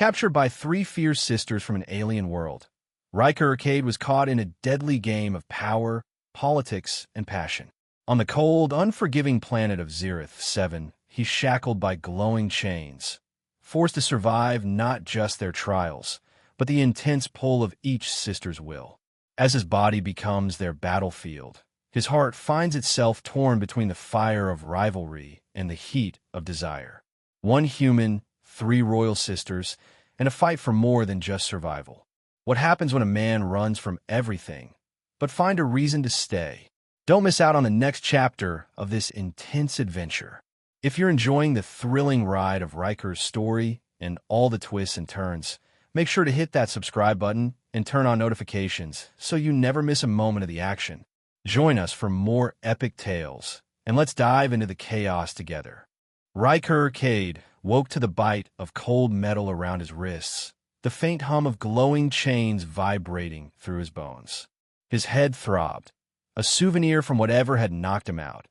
Captured by three fierce sisters from an alien world, Ryker Kade was caught in a deadly game of power, politics, and passion. On the cold, unforgiving planet of Xhera 7, he's shackled by glowing chains, forced to survive not just their trials, but the intense pull of each sister's will. As his body becomes their battlefield, his heart finds itself torn between the fire of rivalry and the heat of desire. One human, three royal sisters, and a fight for more than just survival. What happens when a man runs from everything, but find a reason to stay? Don't miss out on the next chapter of this intense adventure. If you're enjoying the thrilling ride of Ryker's story and all the twists and turns, make sure to hit that subscribe button and turn on notifications so you never miss a moment of the action. Join us for more epic tales, and let's dive into the chaos together. Ryker Kade woke to the bite of cold metal around his wrists, the faint hum of glowing chains vibrating through his bones. His head throbbed, a souvenir from whatever had knocked him out,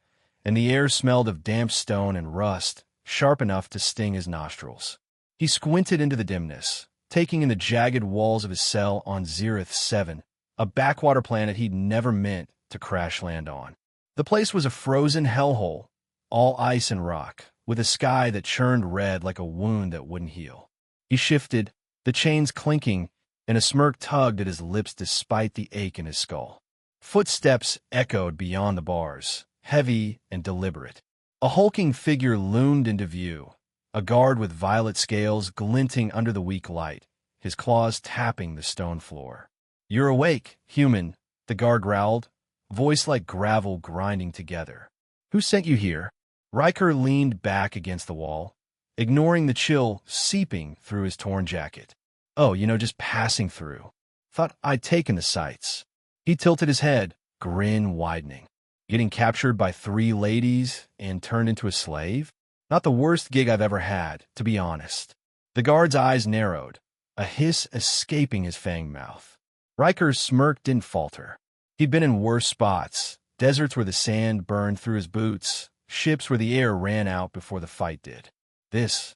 and the air smelled of damp stone and rust, sharp enough to sting his nostrils. He squinted into the dimness, taking in the jagged walls of his cell on Xhera 7, a backwater planet he'd never meant to crash land on. The place was a frozen hellhole, all ice and rock, with a sky that churned red like a wound that wouldn't heal. He shifted, the chains clinking, and a smirk tugged at his lips despite the ache in his skull. Footsteps echoed beyond the bars, heavy and deliberate. A hulking figure loomed into view, a guard with violet scales glinting under the weak light, his claws tapping the stone floor. "You're awake, human," the guard growled, voice like gravel grinding together. "Who sent you here?" Ryker leaned back against the wall, ignoring the chill seeping through his torn jacket. "Oh, just passing through. Thought I'd taken the sights." He tilted his head, grin widening. "Getting captured by three ladies and turned into a slave? Not the worst gig I've ever had, to be honest." The guard's eyes narrowed, a hiss escaping his fanged mouth. Ryker's smirk didn't falter. He'd been in worse spots, deserts where the sand burned through his boots, ships where the air ran out before the fight did. This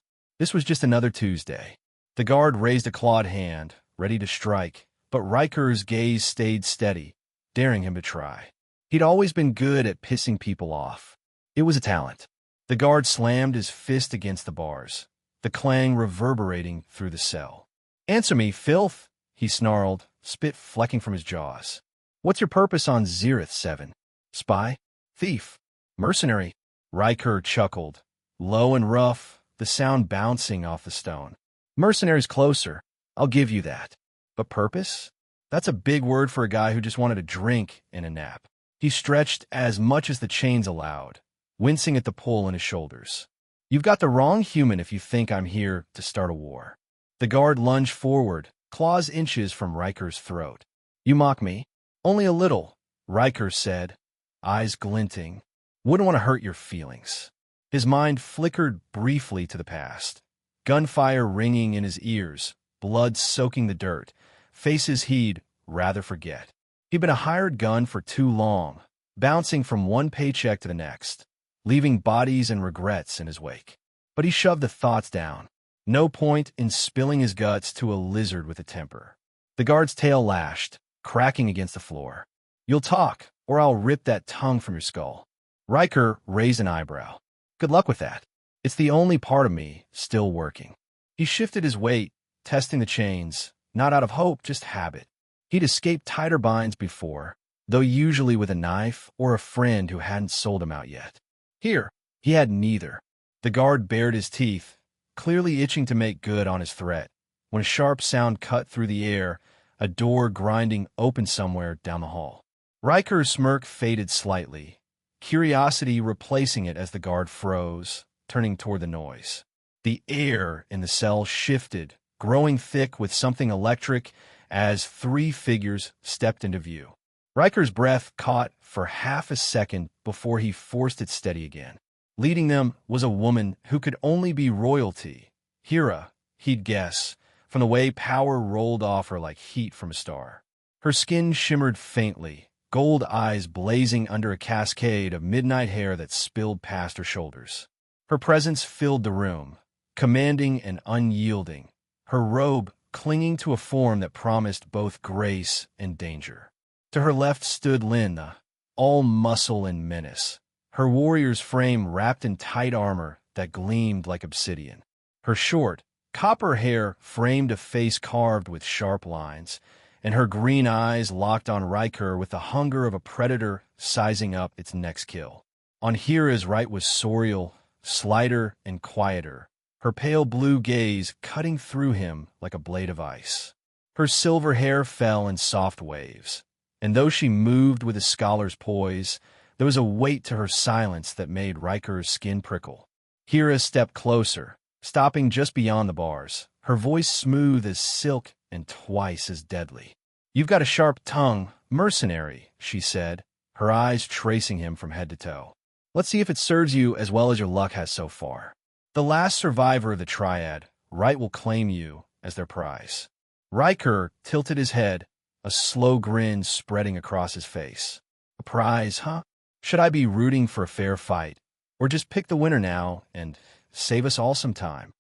was just another Tuesday. The guard raised a clawed hand, ready to strike, but Ryker's gaze stayed steady, daring him to try. He'd always been good at pissing people off. It was a talent. The guard slammed his fist against the bars, the clang reverberating through the cell. "Answer me, filth!" he snarled, spit flecking from his jaws. "What's your purpose on Xhera 7? Spy? Thief? Mercenary?" Ryker chuckled, low and rough, the sound bouncing off the stone. "Mercenary's closer, I'll give you that. But purpose? That's a big word for a guy who just wanted a drink and a nap." He stretched as much as the chains allowed, wincing at the pull in his shoulders. "You've got the wrong human if you think I'm here to start a war." The guard lunged forward, claws inches from Ryker's throat. "You mock me?" "Only a little," Ryker said, eyes glinting. "Wouldn't want to hurt your feelings." His mind flickered briefly to the past, gunfire ringing in his ears, blood soaking the dirt, faces he'd rather forget. He'd been a hired gun for too long, bouncing from one paycheck to the next, leaving bodies and regrets in his wake. But he shoved the thoughts down. No point in spilling his guts to a lizard with a temper. The guard's tail lashed, cracking against the floor. "You'll talk, or I'll rip that tongue from your skull." Ryker raised an eyebrow. "Good luck with that. It's the only part of me still working." He shifted his weight, testing the chains, not out of hope, just habit. He'd escaped tighter binds before, though usually with a knife or a friend who hadn't sold him out yet. Here, he had neither. The guard bared his teeth, clearly itching to make good on his threat, when a sharp sound cut through the air, a door grinding open somewhere down the hall. Ryker's smirk faded slightly, curiosity replacing it as the guard froze, turning toward the noise. The air in the cell shifted, growing thick with something electric as three figures stepped into view. Ryker's breath caught for half a second before he forced it steady again. Leading them was a woman who could only be royalty. Xhera, he'd guess, from the way power rolled off her like heat from a star. Her skin shimmered faintly, gold eyes blazing under a cascade of midnight hair that spilled past her shoulders. Her presence filled the room, commanding and unyielding, her robe clinging to a form that promised both grace and danger. To her left stood Lintha, all muscle and menace, her warrior's frame wrapped in tight armor that gleamed like obsidian. Her short, copper hair framed a face carved with sharp lines, and her green eyes locked on Ryker with the hunger of a predator sizing up its next kill. On Xhera's right was Sorael, slighter and quieter, her pale blue gaze cutting through him like a blade of ice. Her silver hair fell in soft waves, and though she moved with a scholar's poise, there was a weight to her silence that made Ryker's skin prickle. Xhera stepped closer, stopping just beyond the bars, her voice smooth as silk and twice as deadly. "You've got a sharp tongue, mercenary," she said, her eyes tracing him from head to toe. "Let's see if it serves you as well as your luck has so far. The last survivor of the Triad Rite will claim you as their prize." Ryker tilted his head, a slow grin spreading across his face. "A prize, huh? Should I be rooting for a fair fight, or just pick the winner now and save us all some time?"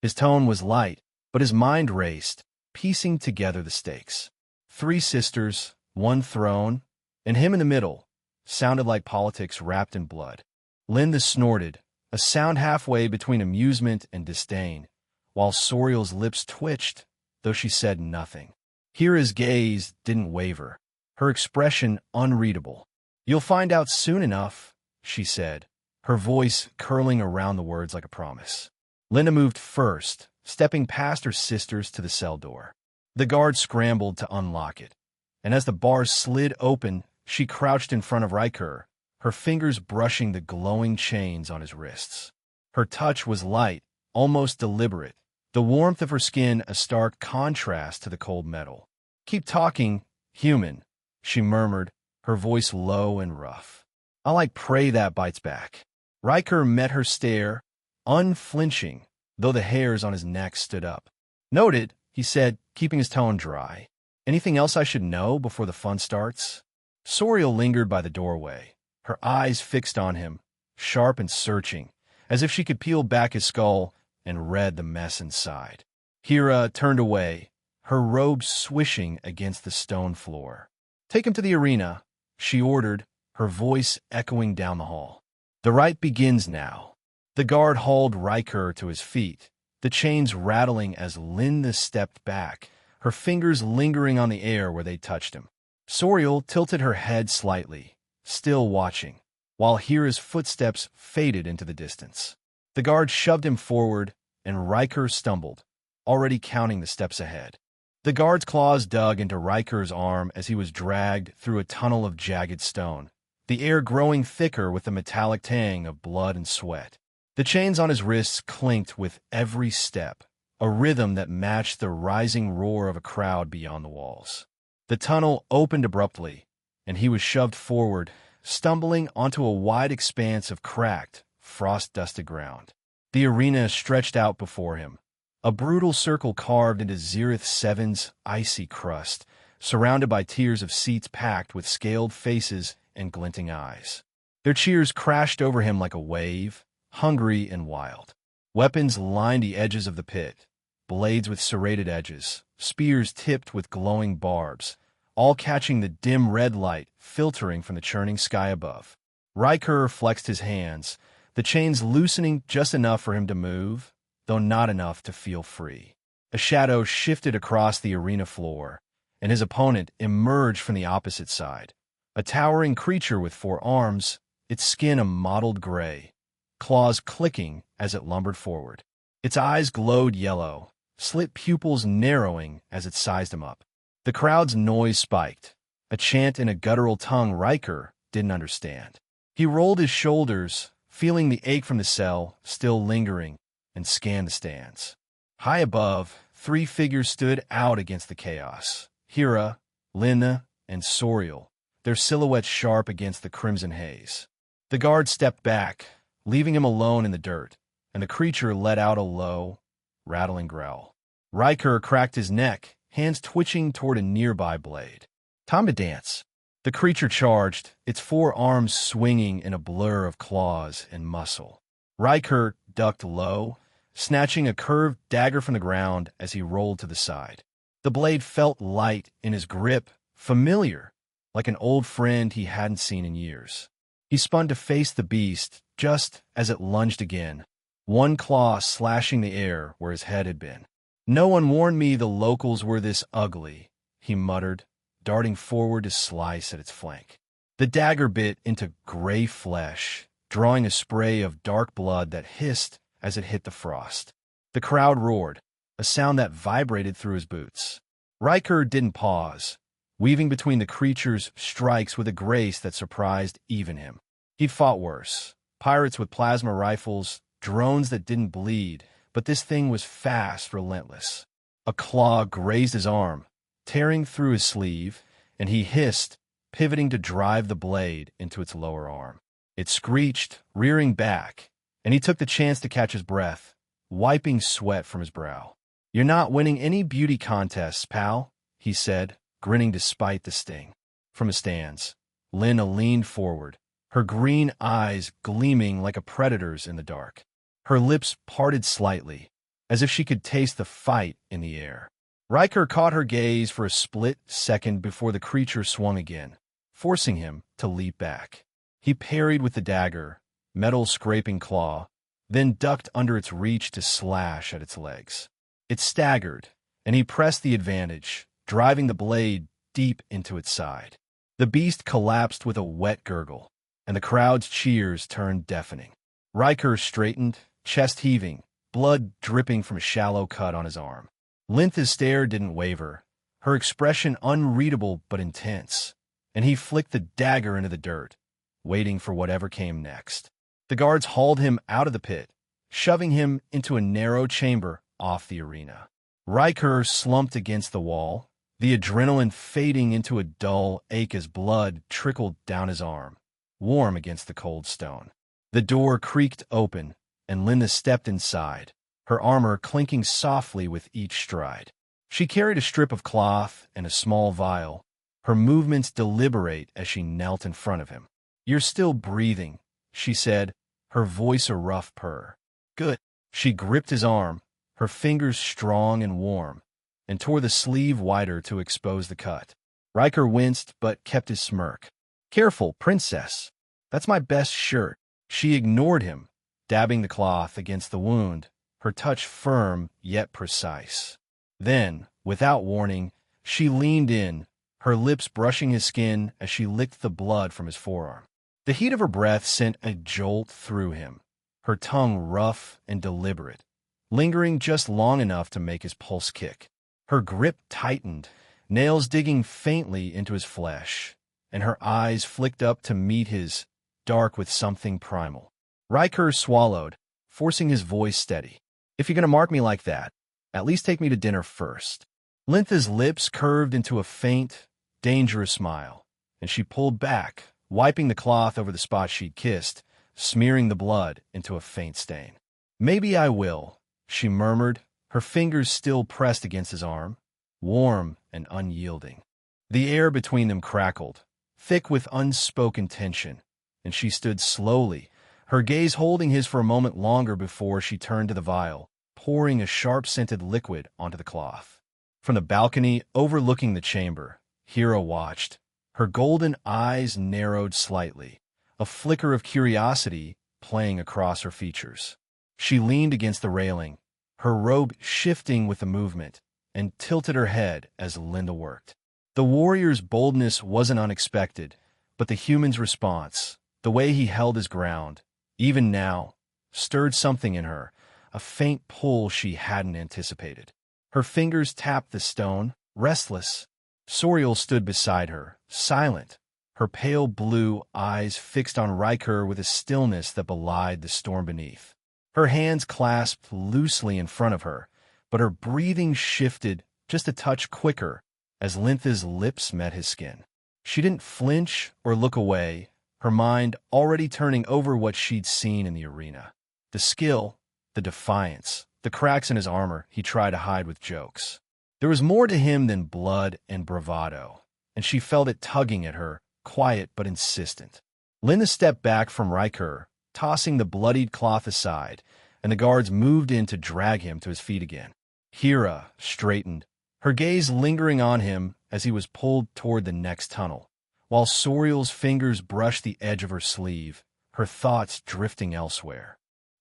His tone was light, but his mind raced, piecing together the stakes. 3 sisters, 1 throne, and him in the middle sounded like politics wrapped in blood. Lintha snorted, a sound halfway between amusement and disdain, while Sorael's lips twitched, though she said nothing. Xhera's gaze didn't waver, her expression unreadable. "You'll find out soon enough," she said, her voice curling around the words like a promise. Lintha moved first, stepping past her sisters to the cell door. The guard scrambled to unlock it, and as the bars slid open, she crouched in front of Ryker, her fingers brushing the glowing chains on his wrists. Her touch was light, almost deliberate, the warmth of her skin a stark contrast to the cold metal. "Keep talking, human," she murmured, her voice low and rough. "I like prey that bites back." Ryker met her stare, unflinching, though the hairs on his neck stood up. "Noted," he said, keeping his tone dry. "Anything else I should know before the fun starts?" Sorael lingered by the doorway, her eyes fixed on him, sharp and searching, as if she could peel back his skull and read the mess inside. Xhera turned away, her robe swishing against the stone floor. "Take him to the arena," she ordered, her voice echoing down the hall. "The rite begins now." The guard hauled Ryker to his feet, the chains rattling as Lintha stepped back, her fingers lingering on the air where they touched him. Sorael tilted her head slightly, still watching, while Xhera's footsteps faded into the distance. The guard shoved him forward, and Ryker stumbled, already counting the steps ahead. The guard's claws dug into Ryker's arm as he was dragged through a tunnel of jagged stone, the air growing thicker with the metallic tang of blood and sweat. The chains on his wrists clinked with every step, a rhythm that matched the rising roar of a crowd beyond the walls. The tunnel opened abruptly, and he was shoved forward, stumbling onto a wide expanse of cracked, frost-dusted ground. The arena stretched out before him, a brutal circle carved into Xhera 7's icy crust, surrounded by tiers of seats packed with scaled faces and glinting eyes. Their cheers crashed over him like a wave, hungry and wild. Weapons lined the edges of the pit, blades with serrated edges, spears tipped with glowing barbs, all catching the dim red light filtering from the churning sky above. Ryker flexed his hands, the chains loosening just enough for him to move, though not enough to feel free. A shadow shifted across the arena floor, and his opponent emerged from the opposite side. A towering creature with 4 arms, its skin a mottled gray, claws clicking as it lumbered forward. Its eyes glowed yellow, slit pupils narrowing as it sized him up. The crowd's noise spiked, a chant in a guttural tongue Ryker didn't understand. He rolled his shoulders, feeling the ache from the cell still lingering, and scanned the stands. High above, 3 figures stood out against the chaos. Xhera, Lintha, and Sorael, their silhouettes sharp against the crimson haze. The guard stepped back, leaving him alone in the dirt, and the creature let out a low, rattling growl. Ryker cracked his neck, hands twitching toward a nearby blade. "Time to dance." The creature charged, its 4 arms swinging in a blur of claws and muscle. Ryker ducked low, snatching a curved dagger from the ground as he rolled to the side. The blade felt light in his grip, familiar, like an old friend he hadn't seen in years. He spun to face the beast just as it lunged again, one claw slashing the air where his head had been. "No one warned me the locals were this ugly," he muttered, darting forward to slice at its flank. The dagger bit into gray flesh, drawing a spray of dark blood that hissed as it hit the frost. The crowd roared, a sound that vibrated through his boots. Ryker didn't pause, weaving between the creature's strikes with a grace that surprised even him. He'd fought worse. Pirates with plasma rifles, drones that didn't bleed, but this thing was fast, relentless. A claw grazed his arm, tearing through his sleeve, and he hissed, pivoting to drive the blade into its lower arm. It screeched, rearing back, and he took the chance to catch his breath, wiping sweat from his brow. "You're not winning any beauty contests, pal," he said, grinning despite the sting. From his stands, Lintha leaned forward, her green eyes gleaming like a predator's in the dark. Her lips parted slightly, as if she could taste the fight in the air. Ryker caught her gaze for a split second before the creature swung again, forcing him to leap back. He parried with the dagger, metal scraping claw, then ducked under its reach to slash at its legs. It staggered, and he pressed the advantage, driving the blade deep into its side. The beast collapsed with a wet gurgle, and the crowd's cheers turned deafening. Ryker straightened, chest heaving, blood dripping from a shallow cut on his arm. Lintha's stare didn't waver, her expression unreadable but intense, and he flicked the dagger into the dirt, waiting for whatever came next. The guards hauled him out of the pit, shoving him into a narrow chamber off the arena. Ryker slumped against the wall, the adrenaline fading into a dull ache as blood trickled down his arm, warm against the cold stone. The door creaked open, and Lintha stepped inside, her armor clinking softly with each stride. She carried a strip of cloth and a small vial, her movements deliberate as she knelt in front of him. "You're still breathing," she said, her voice a rough purr. "Good." She gripped his arm, her fingers strong and warm, and tore the sleeve wider to expose the cut. Ryker winced but kept his smirk. "Careful, princess. That's my best shirt." She ignored him, dabbing the cloth against the wound, her touch firm yet precise. Then, without warning, she leaned in, her lips brushing his skin as she licked the blood from his forearm. The heat of her breath sent a jolt through him, her tongue rough and deliberate, lingering just long enough to make his pulse kick. Her grip tightened, nails digging faintly into his flesh, and her eyes flicked up to meet his, dark with something primal. Ryker swallowed, forcing his voice steady. "If you're going to mark me like that, at least take me to dinner first." Lintha's lips curved into a faint, dangerous smile, and she pulled back, wiping the cloth over the spot she'd kissed, smearing the blood into a faint stain. "Maybe I will," she murmured, her fingers still pressed against his arm, warm and unyielding. The air between them crackled, thick with unspoken tension, and she stood slowly, her gaze holding his for a moment longer before she turned to the vial, pouring a sharp-scented liquid onto the cloth. From the balcony overlooking the chamber, Xhera watched, her golden eyes narrowed slightly, a flicker of curiosity playing across her features. She leaned against the railing, her robe shifting with the movement, and tilted her head as Lintha worked. The warrior's boldness wasn't unexpected, but the human's response, the way he held his ground, even now, stirred something in her, a faint pull she hadn't anticipated. Her fingers tapped the stone, restless. Sorael stood beside her, silent, her pale blue eyes fixed on Ryker with a stillness that belied the storm beneath. Her hands clasped loosely in front of her, but her breathing shifted just a touch quicker as Lintha's lips met his skin. She didn't flinch or look away, her mind already turning over what she'd seen in the arena. The skill, the defiance, the cracks in his armor he tried to hide with jokes. There was more to him than blood and bravado, and she felt it tugging at her, quiet but insistent. Lintha stepped back from Ryker, tossing the bloodied cloth aside, and the guards moved in to drag him to his feet again. Xhera straightened, her gaze lingering on him as he was pulled toward the next tunnel, while Sorael's fingers brushed the edge of her sleeve, her thoughts drifting elsewhere.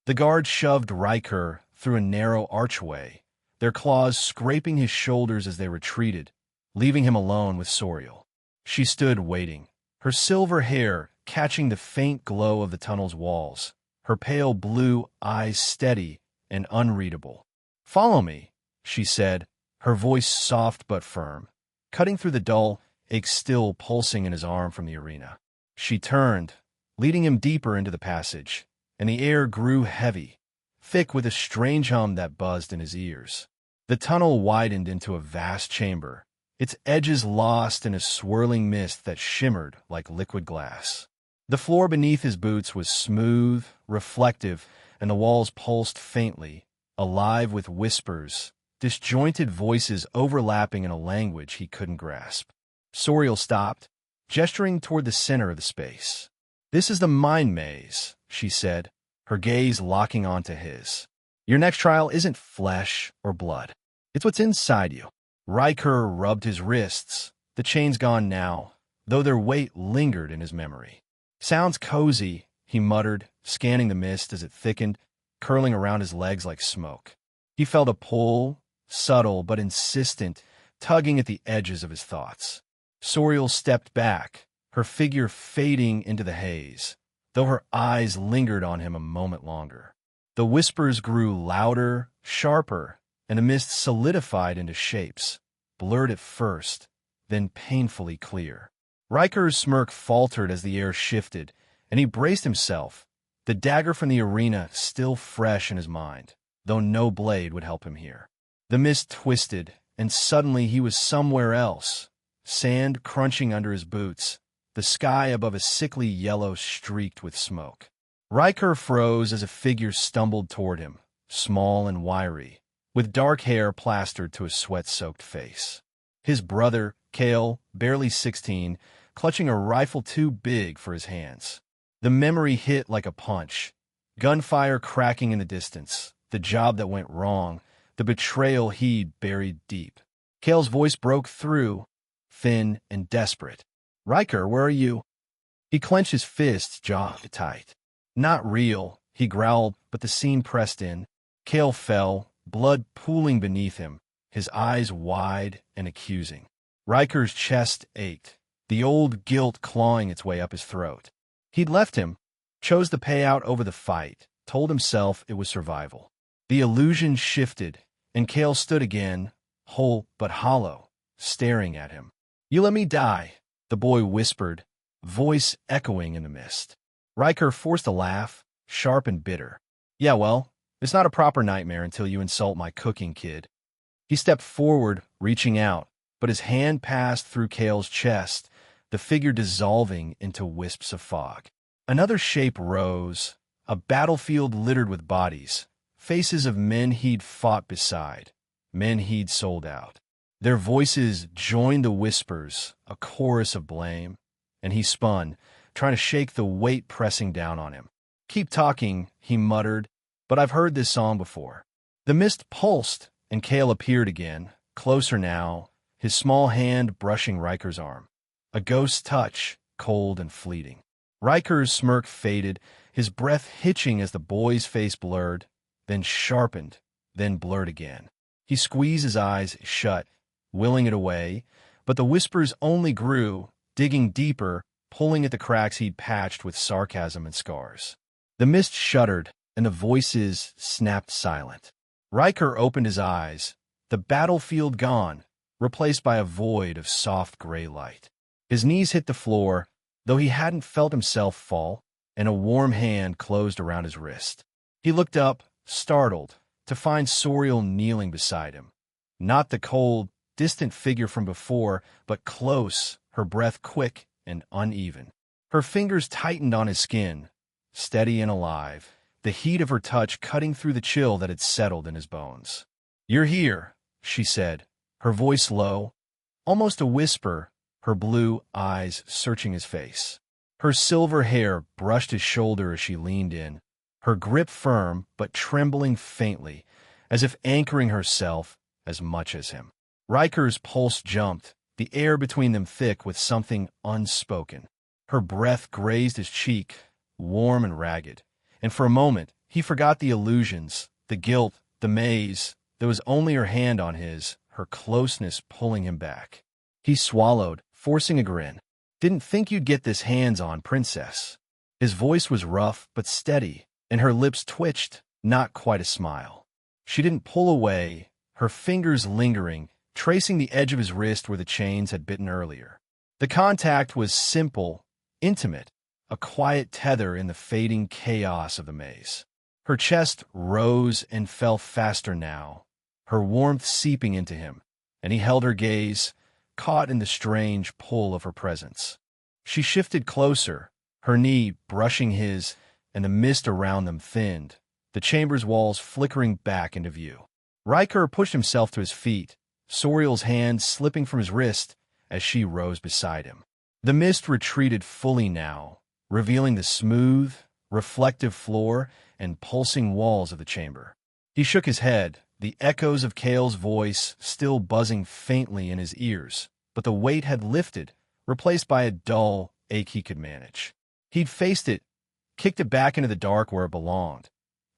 The guards shoved Ryker through a narrow archway, their claws scraping his shoulders as they retreated, leaving him alone with Sorael. She stood waiting, her silver hair catching the faint glow of the tunnel's walls, her pale blue eyes steady and unreadable. "Follow me," she said, her voice soft but firm, cutting through the dull ache still pulsing in his arm from the arena. She turned, leading him deeper into the passage, and the air grew heavy, thick with a strange hum that buzzed in his ears. The tunnel widened into a vast chamber, its edges lost in a swirling mist that shimmered like liquid glass. The floor beneath his boots was smooth, reflective, and the walls pulsed faintly, alive with whispers, disjointed voices overlapping in a language he couldn't grasp. Sorael stopped, gesturing toward the center of the space. "This is the mind maze," she said, her gaze locking onto his. "Your next trial isn't flesh or blood. It's what's inside you." Ryker rubbed his wrists, the chains gone now, though their weight lingered in his memory. "Sounds cozy," he muttered, scanning the mist as it thickened, curling around his legs like smoke. He felt a pull, subtle but insistent, tugging at the edges of his thoughts. Sorael stepped back, her figure fading into the haze, though her eyes lingered on him a moment longer. The whispers grew louder, sharper, and the mist solidified into shapes, blurred at first, then painfully clear. Ryker's smirk faltered as the air shifted, and he braced himself, the dagger from the arena still fresh in his mind, though no blade would help him here. The mist twisted, and suddenly he was somewhere else, sand crunching under his boots, the sky above a sickly yellow streaked with smoke. Ryker froze as a figure stumbled toward him, small and wiry, with dark hair plastered to a sweat-soaked face. His brother, Kale, barely 16, clutching a rifle too big for his hands. The memory hit like a punch, gunfire cracking in the distance, the job that went wrong, the betrayal he'd buried deep. Kale's voice broke through, thin and desperate. "Ryker, where are you?" He clenched his fists, jaw tight. "Not real," he growled, but the scene pressed in. Kale fell, blood pooling beneath him, his eyes wide and accusing. Ryker's chest ached, the old guilt clawing its way up his throat. He'd left him, chose the payout over the fight, told himself it was survival. The illusion shifted, and Kale stood again, whole but hollow, staring at him. "You let me die," the boy whispered, voice echoing in the mist. Ryker forced a laugh, sharp and bitter. "Yeah, well, it's not a proper nightmare until you insult my cooking kid." He stepped forward, reaching out, but his hand passed through Kale's chest, the figure dissolving into wisps of fog. Another shape rose, a battlefield littered with bodies, faces of men he'd fought beside, men he'd sold out. Their voices joined the whispers, a chorus of blame, and he spun, trying to shake the weight pressing down on him. "Keep talking," he muttered, "but I've heard this song before." The mist pulsed, and Kale appeared again, closer now, his small hand brushing Ryker's arm. A ghost's touch, cold and fleeting. Ryker's smirk faded, his breath hitching as the boy's face blurred, then sharpened, then blurred again. He squeezed his eyes shut, willing it away, but the whispers only grew, digging deeper, pulling at the cracks he'd patched with sarcasm and scars. The mist shuddered, and the voices snapped silent. Ryker opened his eyes, the battlefield gone, replaced by a void of soft gray light. His knees hit the floor, though he hadn't felt himself fall, and a warm hand closed around his wrist. He looked up, startled, to find Sorael kneeling beside him. Not the cold, distant figure from before, but close, her breath quick and uneven. Her fingers tightened on his skin, steady and alive, the heat of her touch cutting through the chill that had settled in his bones. "You're here," she said, her voice low, almost a whisper, her blue eyes searching his face. Her silver hair brushed his shoulder as she leaned in, her grip firm but trembling faintly, as if anchoring herself as much as him. Ryker's pulse jumped, the air between them thick with something unspoken. Her breath grazed his cheek, warm and ragged, and for a moment he forgot the illusions, the guilt, the maze. There was only her hand on his, her closeness pulling him back. He swallowed, forcing a grin. "Didn't think you'd get this hands-on, princess." His voice was rough but steady, and her lips twitched, not quite a smile. She didn't pull away, her fingers lingering, tracing the edge of his wrist where the chains had bitten earlier. The contact was simple, intimate, a quiet tether in the fading chaos of the maze. Her chest rose and fell faster now, her warmth seeping into him, and he held her gaze, caught in the strange pull of her presence. She shifted closer, her knee brushing his, and the mist around them thinned, the chamber's walls flickering back into view. Ryker pushed himself to his feet, Sorael's hand slipping from his wrist as she rose beside him. The mist retreated fully now, revealing the smooth, reflective floor and pulsing walls of the chamber. He shook his head, the echoes of Kale's voice still buzzing faintly in his ears, but the weight had lifted, replaced by a dull ache he could manage. He'd faced it, kicked it back into the dark where it belonged,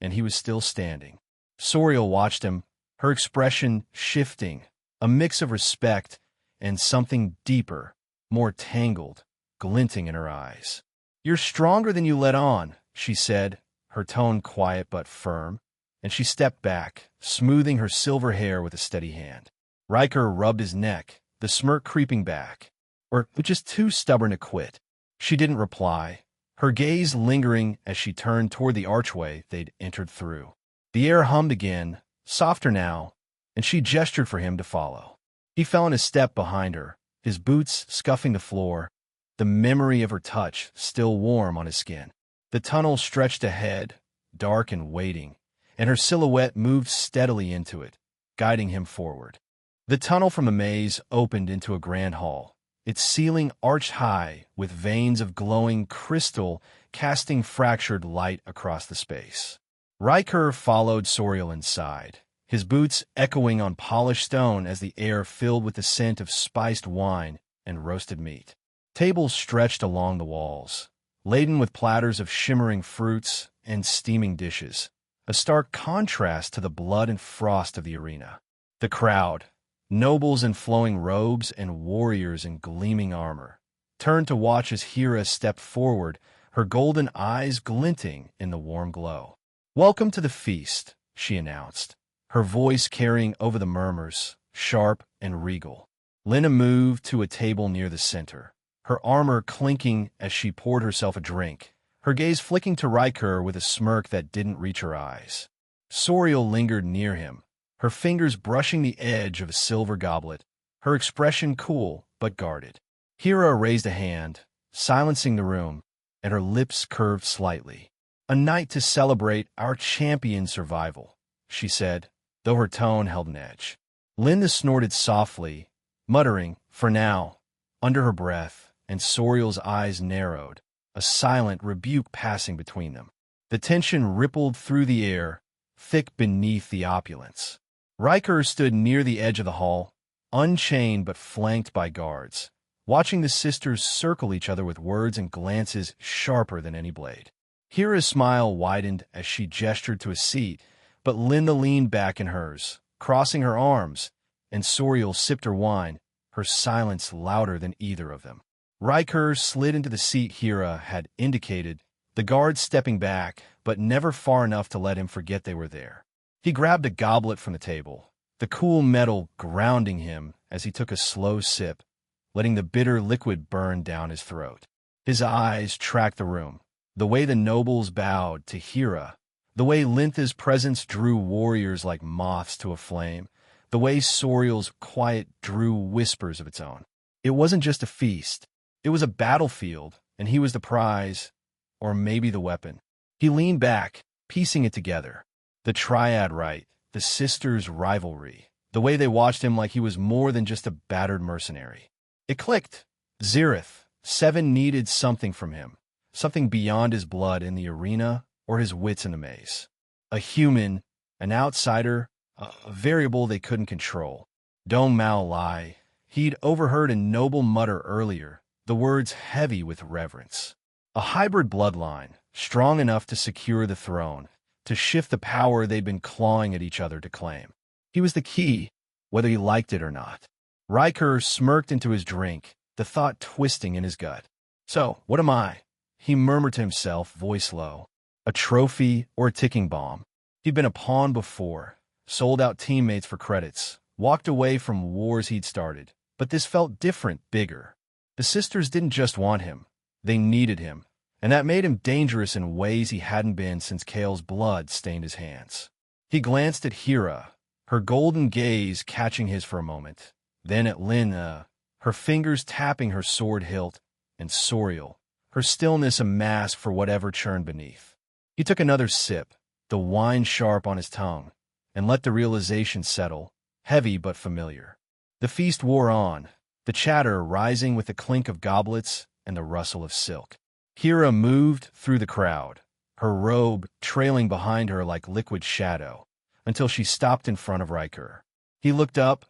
and he was still standing. Sorael watched him, her expression shifting, a mix of respect and something deeper, more tangled, glinting in her eyes. "You're stronger than you let on," she said, her tone quiet but firm, and she stepped back, smoothing her silver hair with a steady hand. Ryker rubbed his neck, the smirk creeping back. "Or just too stubborn to quit." She didn't reply, her gaze lingering as she turned toward the archway they'd entered through. The air hummed again, softer now, and she gestured for him to follow. He fell in a step behind her, his boots scuffing the floor, the memory of her touch still warm on his skin. The tunnel stretched ahead, dark and waiting, and her silhouette moved steadily into it, guiding him forward. The tunnel from the maze opened into a grand hall, its ceiling arched high with veins of glowing crystal casting fractured light across the space. Ryker followed Sorael inside, his boots echoing on polished stone as the air filled with the scent of spiced wine and roasted meat. Tables stretched along the walls, laden with platters of shimmering fruits and steaming dishes, a stark contrast to the blood and frost of the arena. The crowd, nobles in flowing robes and warriors in gleaming armor, turned to watch as Xhera stepped forward, her golden eyes glinting in the warm glow. "Welcome to the feast," she announced, her voice carrying over the murmurs, sharp and regal. Lintha moved to a table near the center, her armor clinking as she poured herself a drink, her gaze flicking to Ryker with a smirk that didn't reach her eyes. Sorael lingered near him, her fingers brushing the edge of a silver goblet, her expression cool but guarded. Xhera raised a hand, silencing the room, and her lips curved slightly. "A night to celebrate our champion's survival," she said, though her tone held an edge. Lintha snorted softly, muttering, "For now," under her breath, and Sorael's eyes narrowed, a silent rebuke passing between them. The tension rippled through the air, thick beneath the opulence. Ryker stood near the edge of the hall, unchained but flanked by guards, watching the sisters circle each other with words and glances sharper than any blade. Xhera's smile widened as she gestured to a seat, but Lintha leaned back in hers, crossing her arms, and Sorael sipped her wine, her silence louder than either of them. Ryker slid into the seat Xhera had indicated, the guards stepping back, but never far enough to let him forget they were there. He grabbed a goblet from the table, the cool metal grounding him as he took a slow sip, letting the bitter liquid burn down his throat. His eyes tracked the room, the way the nobles bowed to Xhera, the way Lintha's presence drew warriors like moths to a flame, the way Sorael's quiet drew whispers of its own. It wasn't just a feast. It was a battlefield, and he was the prize, or maybe the weapon. He leaned back, piecing it together. The Triad Rite, the sisters' rivalry, the way they watched him like he was more than just a battered mercenary. It clicked. Xhera, 7 needed something from him, something beyond his blood in the arena or his wits in the maze. A human, an outsider, a variable they couldn't control. Dong Mao Lai. He'd overheard a noble mutter earlier, the words heavy with reverence. A hybrid bloodline, strong enough to secure the throne, to shift the power they'd been clawing at each other to claim. He was the key, whether he liked it or not. Ryker smirked into his drink, the thought twisting in his gut. So, what am I? He murmured to himself, voice low. A trophy or a ticking bomb. He'd been a pawn before, sold out teammates for credits, walked away from wars he'd started. But this felt different, bigger. The sisters didn't just want him. They needed him. And that made him dangerous in ways he hadn't been since Kale's blood stained his hands. He glanced at Xhera, her golden gaze catching his for a moment. Then at Lintha, her fingers tapping her sword hilt, and Sorael, her stillness a mask for whatever churned beneath. He took another sip, the wine sharp on his tongue, and let the realization settle, heavy but familiar. The feast wore on, the chatter rising with the clink of goblets and the rustle of silk. Xhera moved through the crowd, her robe trailing behind her like liquid shadow, until she stopped in front of Ryker. He looked up,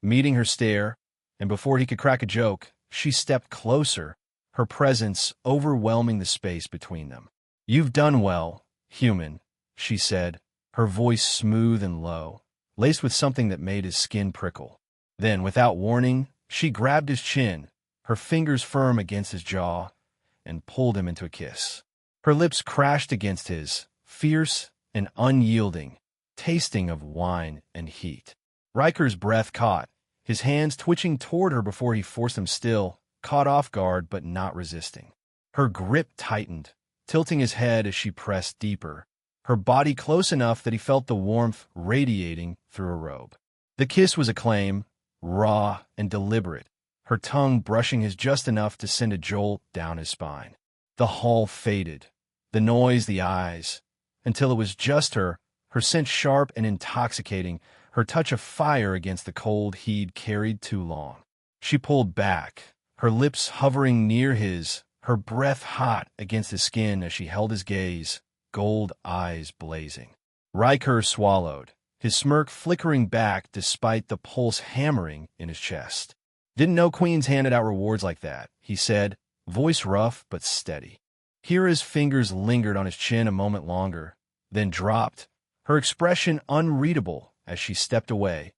meeting her stare, and before he could crack a joke, she stepped closer, her presence overwhelming the space between them. "You've done well, human," she said, her voice smooth and low, laced with something that made his skin prickle. Then, without warning, she grabbed his chin, her fingers firm against his jaw, and pulled him into a kiss. Her lips crashed against his, fierce and unyielding, tasting of wine and heat. Riker's breath caught, his hands twitching toward her before he forced them still, caught off guard but not resisting. Her grip tightened, tilting his head as she pressed deeper, her body close enough that he felt the warmth radiating through her robe. The kiss was a claim, raw and deliberate, her tongue brushing his just enough to send a jolt down his spine. The hall faded, the noise, the eyes, until it was just her scent sharp and intoxicating, her touch of fire against the cold he'd carried too long. She pulled back, her lips hovering near his, her breath hot against his skin as she held his gaze, gold eyes blazing. Ryker swallowed, his smirk flickering back despite the pulse hammering in his chest. "Didn't know queens handed out rewards like that," he said, voice rough but steady. Xhera's fingers lingered on his chin a moment longer, then dropped, her expression unreadable as she stepped away,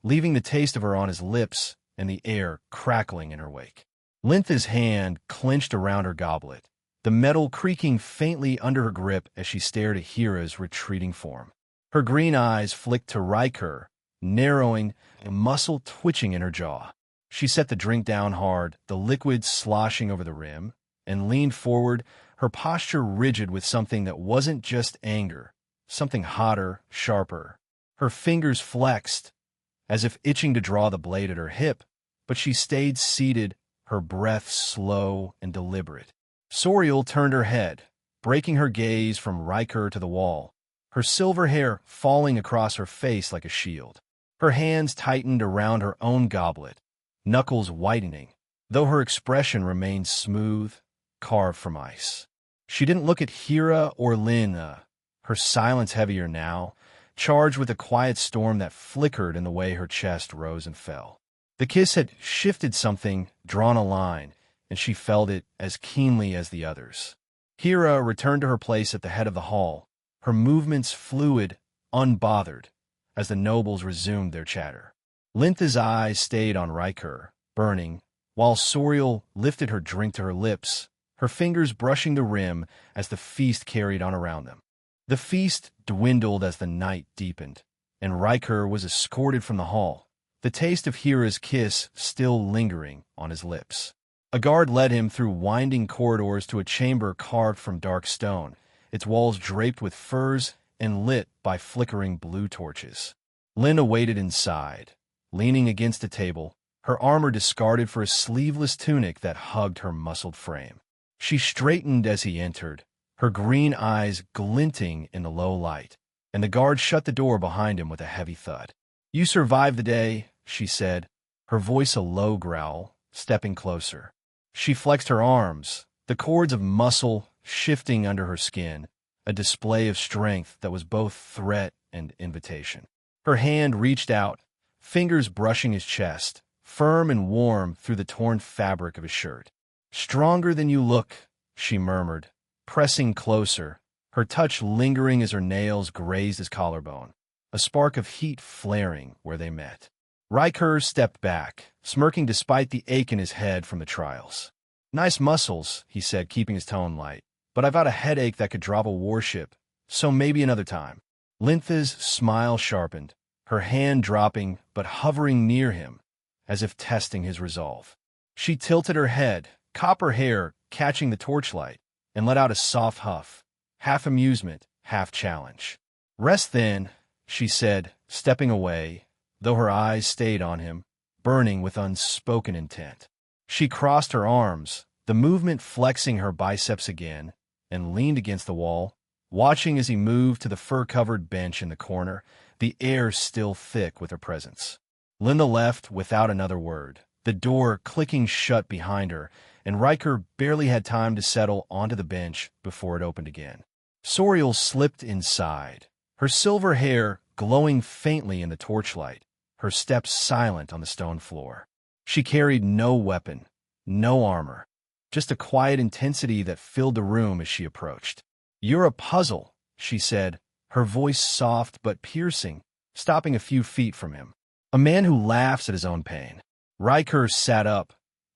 leaving the taste of her on his lips and the air crackling in her wake. Lintha's hand clenched around her goblet, the metal creaking faintly under her grip as she stared at Xhera's retreating form. Her green eyes flicked to Ryker, narrowing, a muscle twitching in her jaw. She set the drink down hard, the liquid sloshing over the rim, and leaned forward, her posture rigid with something that wasn't just anger, something hotter, sharper. Her fingers flexed, as if itching to draw the blade at her hip, but she stayed seated, her breath slow and deliberate. Sorael turned her head, breaking her gaze from Ryker to the wall, her silver hair falling across her face like a shield. Her hands tightened around her own goblet, knuckles whitening, though her expression remained smooth, carved from ice. She didn't look at Xhera or Lintha, her silence heavier now, charged with a quiet storm that flickered in the way her chest rose and fell. The kiss had shifted something, drawn a line, and she felt it as keenly as the others. Xhera returned to her place at the head of the hall, her movements fluid, unbothered, as the nobles resumed their chatter. Lintha's eyes stayed on Ryker, burning, while Sorael lifted her drink to her lips, her fingers brushing the rim as the feast carried on around them. The feast dwindled as the night deepened, and Ryker was escorted from the hall, the taste of Xhera's kiss still lingering on his lips. A guard led him through winding corridors to a chamber carved from dark stone, its walls draped with furs and lit by flickering blue torches. Lintha waited inside, leaning against a table, her armor discarded for a sleeveless tunic that hugged her muscled frame. She straightened as he entered, her green eyes glinting in the low light, and the guard shut the door behind him with a heavy thud. "You survived the day," she said, her voice a low growl, stepping closer. She flexed her arms, the cords of muscle shifting under her skin, a display of strength that was both threat and invitation. Her hand reached out, fingers brushing his chest, firm and warm through the torn fabric of his shirt. "Stronger than you look," she murmured, pressing closer, her touch lingering as her nails grazed his collarbone, a spark of heat flaring where they met. Ryker stepped back, smirking despite the ache in his head from the trials. "Nice muscles," he said, keeping his tone light, "but I've got a headache that could drop a warship, so maybe another time." Lintha's smile sharpened, her hand dropping but hovering near him, as if testing his resolve. She tilted her head, copper hair catching the torchlight, and let out a soft huff, half amusement, half challenge. "Rest then," she said, stepping away, though her eyes stayed on him, burning with unspoken intent. She crossed her arms, the movement flexing her biceps again, and leaned against the wall, watching as he moved to the fur-covered bench in the corner, the air still thick with her presence. Lintha left without another word, the door clicking shut behind her, and Ryker barely had time to settle onto the bench before it opened again. Sorael slipped inside, her silver hair glowing faintly in the torchlight, her steps silent on the stone floor. She carried no weapon, no armor, just a quiet intensity that filled the room as she approached. "You're a puzzle," she said, her voice soft but piercing, stopping a few feet from him. "A man who laughs at his own pain." Ryker sat up,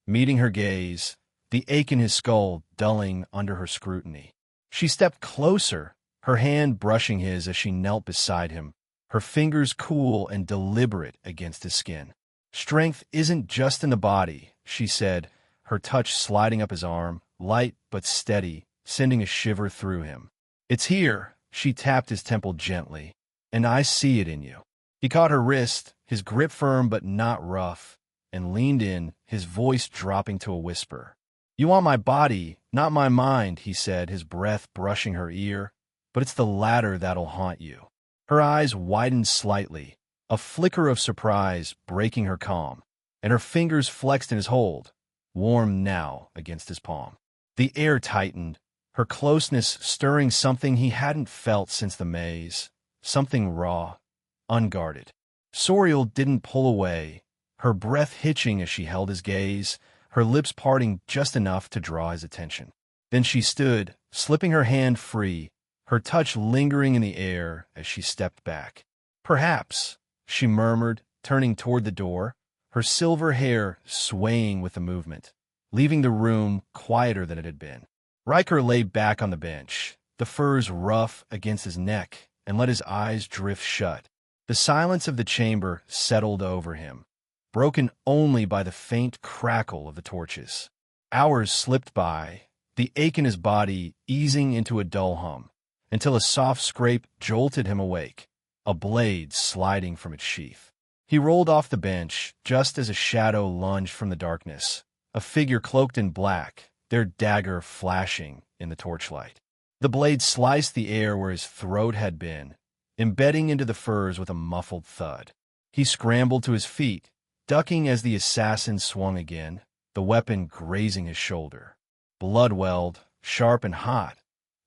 meeting her gaze, the ache in his skull dulling under her scrutiny. She stepped closer, her hand brushing his as she knelt beside him, her fingers cool and deliberate against his skin. "Strength isn't just in the body," she said, her touch sliding up his arm, light but steady, sending a shiver through him. "It's here," she tapped his temple gently, "and I see it in you." He caught her wrist, his grip firm but not rough, and leaned in, his voice dropping to a whisper. "You want my body, not my mind," he said, his breath brushing her ear, "but it's the latter that'll haunt you." Her eyes widened slightly, a flicker of surprise breaking her calm, and her fingers flexed in his hold, warm now against his palm. The air tightened, her closeness stirring something he hadn't felt since the maze, something raw, unguarded. Sorael didn't pull away, her breath hitching as she held his gaze, her lips parting just enough to draw his attention. Then she stood, slipping her hand free, her touch lingering in the air as she stepped back. "Perhaps," she murmured, turning toward the door, her silver hair swaying with the movement, leaving the room quieter than it had been. Ryker lay back on the bench, the furs rough against his neck, and let his eyes drift shut. The silence of the chamber settled over him, broken only by the faint crackle of the torches. Hours slipped by, the ache in his body easing into a dull hum, until a soft scrape jolted him awake, a blade sliding from its sheath. He rolled off the bench just as a shadow lunged from the darkness, a figure cloaked in black, their dagger flashing in the torchlight. The blade sliced the air where his throat had been, embedding into the furs with a muffled thud. He scrambled to his feet, ducking as the assassin swung again, the weapon grazing his shoulder. Blood welled, sharp and hot,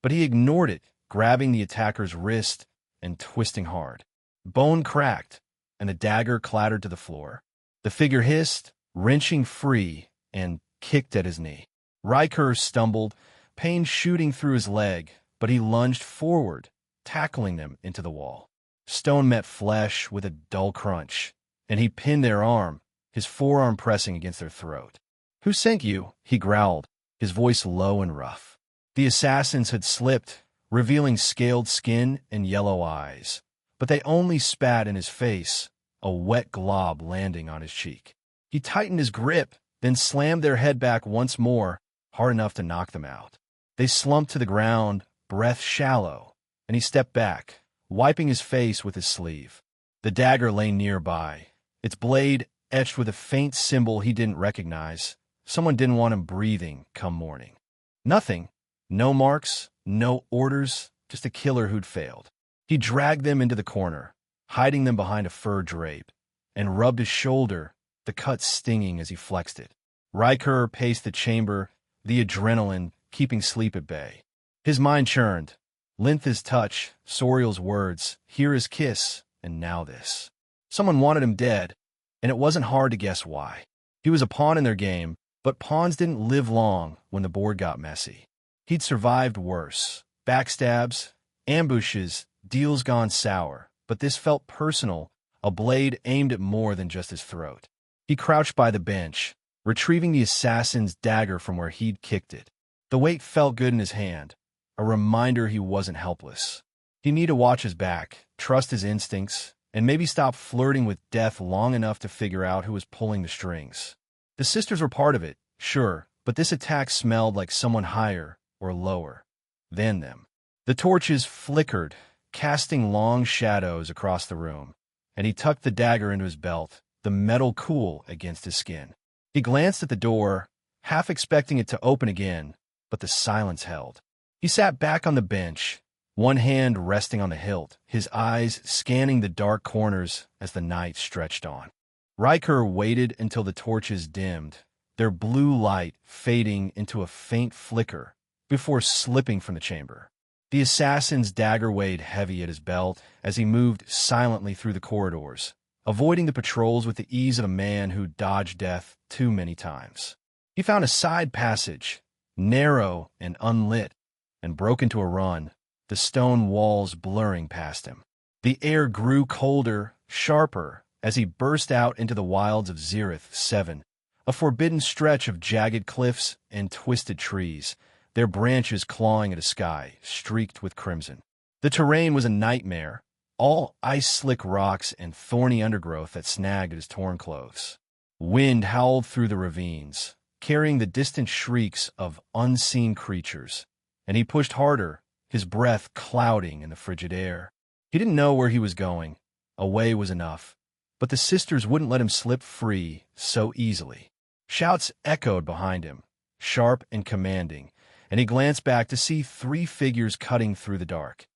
but he ignored it, grabbing the attacker's wrist and twisting hard. Bone cracked, and the dagger clattered to the floor. The figure hissed, wrenching free, and kicked at his knee. Ryker stumbled, pain shooting through his leg, but he lunged forward, tackling them into the wall. Stone met flesh with a dull crunch, and he pinned their arm, his forearm pressing against their throat. "Who sent you?" he growled, his voice low and rough. The assassins had slipped, revealing scaled skin and yellow eyes, but they only spat in his face, a wet glob landing on his cheek. He tightened his grip, then slammed their head back once more, hard enough to knock them out. They slumped to the ground, breath shallow, and he stepped back, wiping his face with his sleeve. The dagger lay nearby, its blade etched with a faint symbol he didn't recognize. Someone didn't want him breathing come morning. Nothing. No marks, no orders, just a killer who'd failed. He dragged them into the corner, hiding them behind a fur drape, and rubbed his shoulder, the cut stinging as he flexed it. Ryker paced the chamber, the adrenaline keeping sleep at bay. His mind churned, Lintha's touch, Sorael's words, Xhera's kiss, and now this. Someone wanted him dead, and it wasn't hard to guess why. He was a pawn in their game, but pawns didn't live long when the board got messy. He'd survived worse. Backstabs, ambushes, deals gone sour, but this felt personal, a blade aimed at more than just his throat. He crouched by the bench, retrieving the assassin's dagger from where he'd kicked it. The weight felt good in his hand, a reminder he wasn't helpless. He needed to watch his back, trust his instincts, and maybe stop flirting with death long enough to figure out who was pulling the strings. The sisters were part of it, sure, but this attack smelled like someone higher or lower than them. The torches flickered, casting long shadows across the room, and he tucked the dagger into his belt, the metal cool against his skin. He glanced at the door, half expecting it to open again, but the silence held. He sat back on the bench, one hand resting on the hilt, his eyes scanning the dark corners as the night stretched on. Ryker waited until the torches dimmed, their blue light fading into a faint flicker, before slipping from the chamber. The assassin's dagger weighed heavy at his belt as he moved silently through the corridors, avoiding the patrols with the ease of a man who dodged death too many times. He found a side passage, narrow and unlit, and broke into a run, the stone walls blurring past him. The air grew colder, sharper, as he burst out into the wilds of Xhera 7, a forbidden stretch of jagged cliffs and twisted trees, their branches clawing at a sky streaked with crimson. The terrain was a nightmare, all ice-slick rocks and thorny undergrowth that snagged at his torn clothes. Wind howled through the ravines, carrying the distant shrieks of unseen creatures, and he pushed harder, his breath clouding in the frigid air. He didn't know where he was going. Away was enough, but the sisters wouldn't let him slip free so easily. Shouts echoed behind him, sharp and commanding, and he glanced back to see three figures cutting through the dark.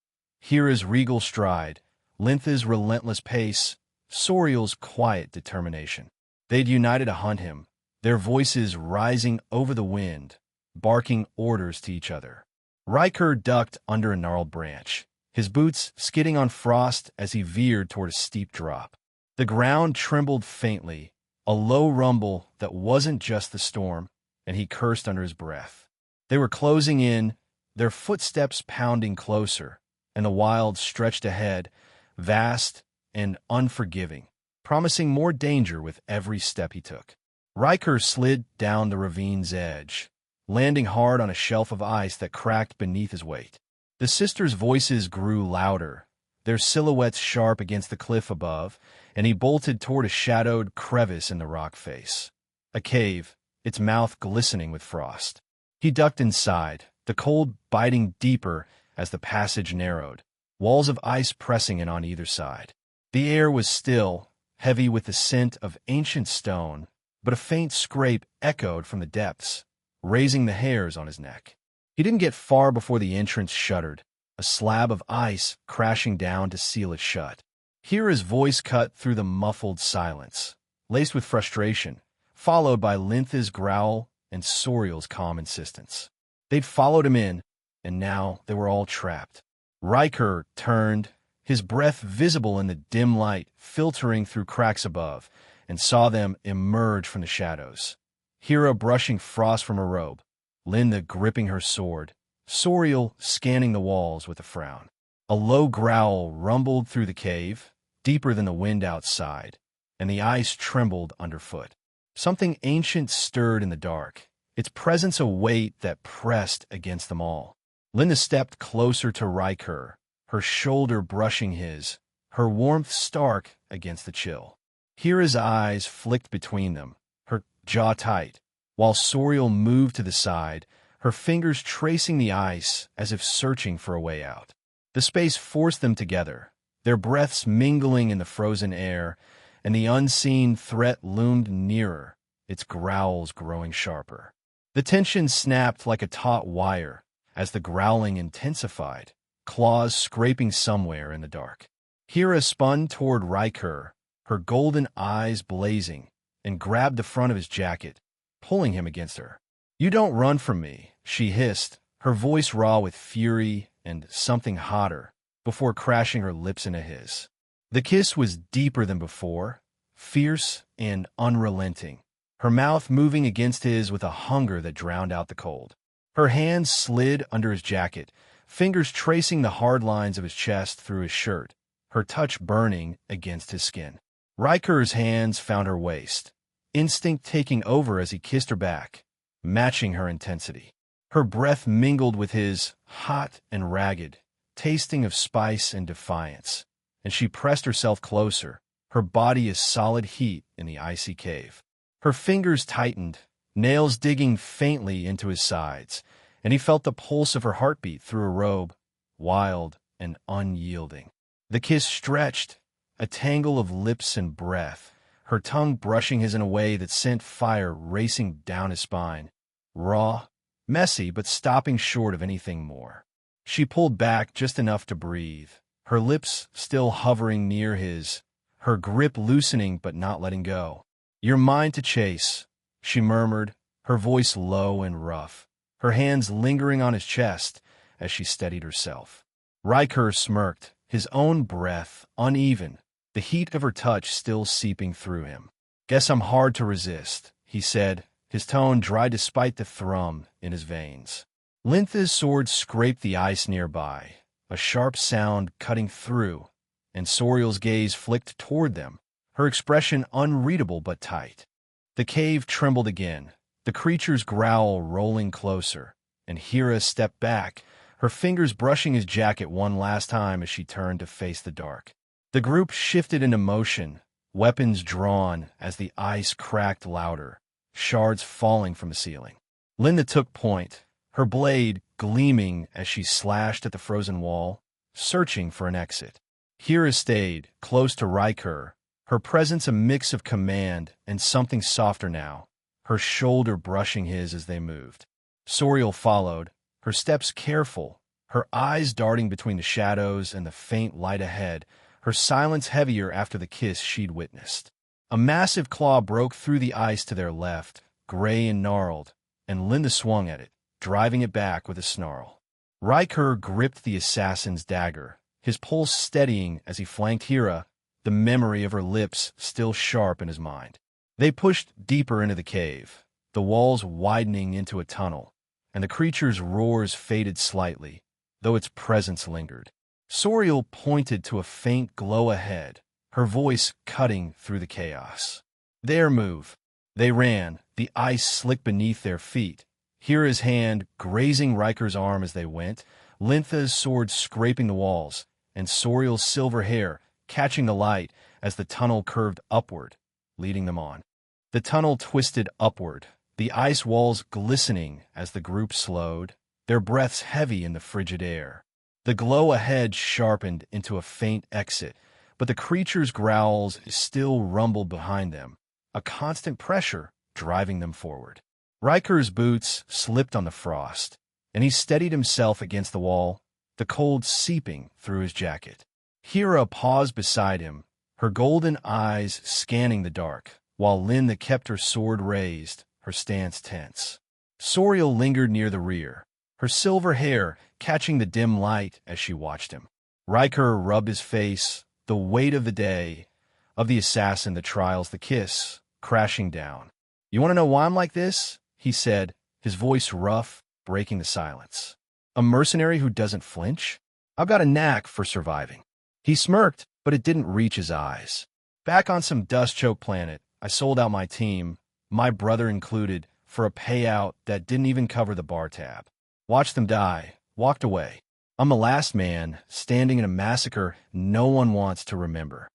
Xhera's regal stride, Lintha's relentless pace, Sorael's quiet determination. They'd united to hunt him, their voices rising over the wind, barking orders to each other. Ryker ducked under a gnarled branch, his boots skidding on frost as he veered toward a steep drop. The ground trembled faintly, a low rumble that wasn't just the storm, and he cursed under his breath. They were closing in, their footsteps pounding closer, and the wild stretched ahead, vast and unforgiving, promising more danger with every step he took. Ryker slid down the ravine's edge, landing hard on a shelf of ice that cracked beneath his weight. The sisters' voices grew louder, their silhouettes sharp against the cliff above, and he bolted toward a shadowed crevice in the rock face. A cave, its mouth glistening with frost. He ducked inside, the cold biting deeper as the passage narrowed, walls of ice pressing in on either side. The air was still, heavy with the scent of ancient stone, but a faint scrape echoed from the depths, raising the hairs on his neck. He didn't get far before the entrance shuddered, a slab of ice crashing down to seal it shut. Xhera's voice cut through the muffled silence, laced with frustration, followed by Lintha's growl and Sorael's calm insistence. They'd followed him in, and now they were all trapped. Ryker turned, his breath visible in the dim light filtering through cracks above, and saw them emerge from the shadows. Xhera brushing frost from her robe, Lintha gripping her sword, Sorael scanning the walls with a frown. A low growl rumbled through the cave, deeper than the wind outside, and the ice trembled underfoot. Something ancient stirred in the dark, its presence a weight that pressed against them all. Lintha stepped closer to Ryker, her shoulder brushing his, her warmth stark against the chill. Xhera's eyes flicked between them, her jaw tight, while Sorael moved to the side, her fingers tracing the ice as if searching for a way out. The space forced them together, their breaths mingling in the frozen air, and the unseen threat loomed nearer, its growls growing sharper. The tension snapped like a taut wire as the growling intensified, claws scraping somewhere in the dark. Xhera spun toward Ryker, her golden eyes blazing, and grabbed the front of his jacket, pulling him against her. "You don't run from me," she hissed, her voice raw with fury and something hotter, before crashing her lips into his. The kiss was deeper than before, fierce and unrelenting, her mouth moving against his with a hunger that drowned out the cold. Her hands slid under his jacket, fingers tracing the hard lines of his chest through his shirt, her touch burning against his skin. Ryker's hands found her waist, instinct taking over as he kissed her back, matching her intensity. Her breath mingled with his, hot and ragged, tasting of spice and defiance, and she pressed herself closer, her body a solid heat in the icy cave. Her fingers tightened, nails digging faintly into his sides, and he felt the pulse of her heartbeat through her robe, wild and unyielding. The kiss stretched, a tangle of lips and breath, her tongue brushing his in a way that sent fire racing down his spine. Raw, messy, but stopping short of anything more. She pulled back just enough to breathe, her lips still hovering near his, her grip loosening but not letting go. "You're mine to chase," she murmured, her voice low and rough, her hands lingering on his chest as she steadied herself. Ryker smirked, his own breath uneven, the heat of her touch still seeping through him. "Guess I'm hard to resist," he said, his tone dry despite the thrum in his veins. Lintha's sword scraped the ice nearby, a sharp sound cutting through, and Sorael's gaze flicked toward them, her expression unreadable but tight. The cave trembled again, the creature's growl rolling closer, and Xhera stepped back, her fingers brushing his jacket one last time as she turned to face the dark. The group shifted into motion, weapons drawn as the ice cracked louder, shards falling from the ceiling. Lintha took point, her blade gleaming as she slashed at the frozen wall, searching for an exit. Xhera stayed, close to Ryker, her presence a mix of command and something softer now, her shoulder brushing his as they moved. Sorael followed, her steps careful, her eyes darting between the shadows and the faint light ahead, her silence heavier after the kiss she'd witnessed. A massive claw broke through the ice to their left, gray and gnarled, and Lintha swung at it, driving it back with a snarl. Ryker gripped the assassin's dagger, his pulse steadying as he flanked Xhera, the memory of her lips still sharp in his mind. They pushed deeper into the cave, the walls widening into a tunnel, and the creature's roars faded slightly, though its presence lingered. Sorael pointed to a faint glow ahead, her voice cutting through the chaos. "Their move." They ran, the ice slick beneath their feet, Xhera's hand grazing Ryker's arm as they went, Lintha's sword scraping the walls, and Sorael's silver hair catching the light as the tunnel curved upward, leading them on. The tunnel twisted upward, the ice walls glistening as the group slowed, their breaths heavy in the frigid air. The glow ahead sharpened into a faint exit, but the creature's growls still rumbled behind them, a constant pressure driving them forward. Ryker's boots slipped on the frost, and he steadied himself against the wall, the cold seeping through his jacket. Xhera paused beside him, her golden eyes scanning the dark, while Lintha kept her sword raised, her stance tense. Sorael lingered near the rear, her silver hair catching the dim light as she watched him. Ryker rubbed his face, the weight of the day, of the assassin, the trials, the kiss, crashing down. "You want to know why I'm like this?" he said, his voice rough, breaking the silence. "A mercenary who doesn't flinch? I've got a knack for surviving." He smirked, but it didn't reach his eyes. "Back on some dust-choked planet, I sold out my team, my brother included, for a payout that didn't even cover the bar tab. Watched them die, walked away. I'm the last man, standing in a massacre no one wants to remember."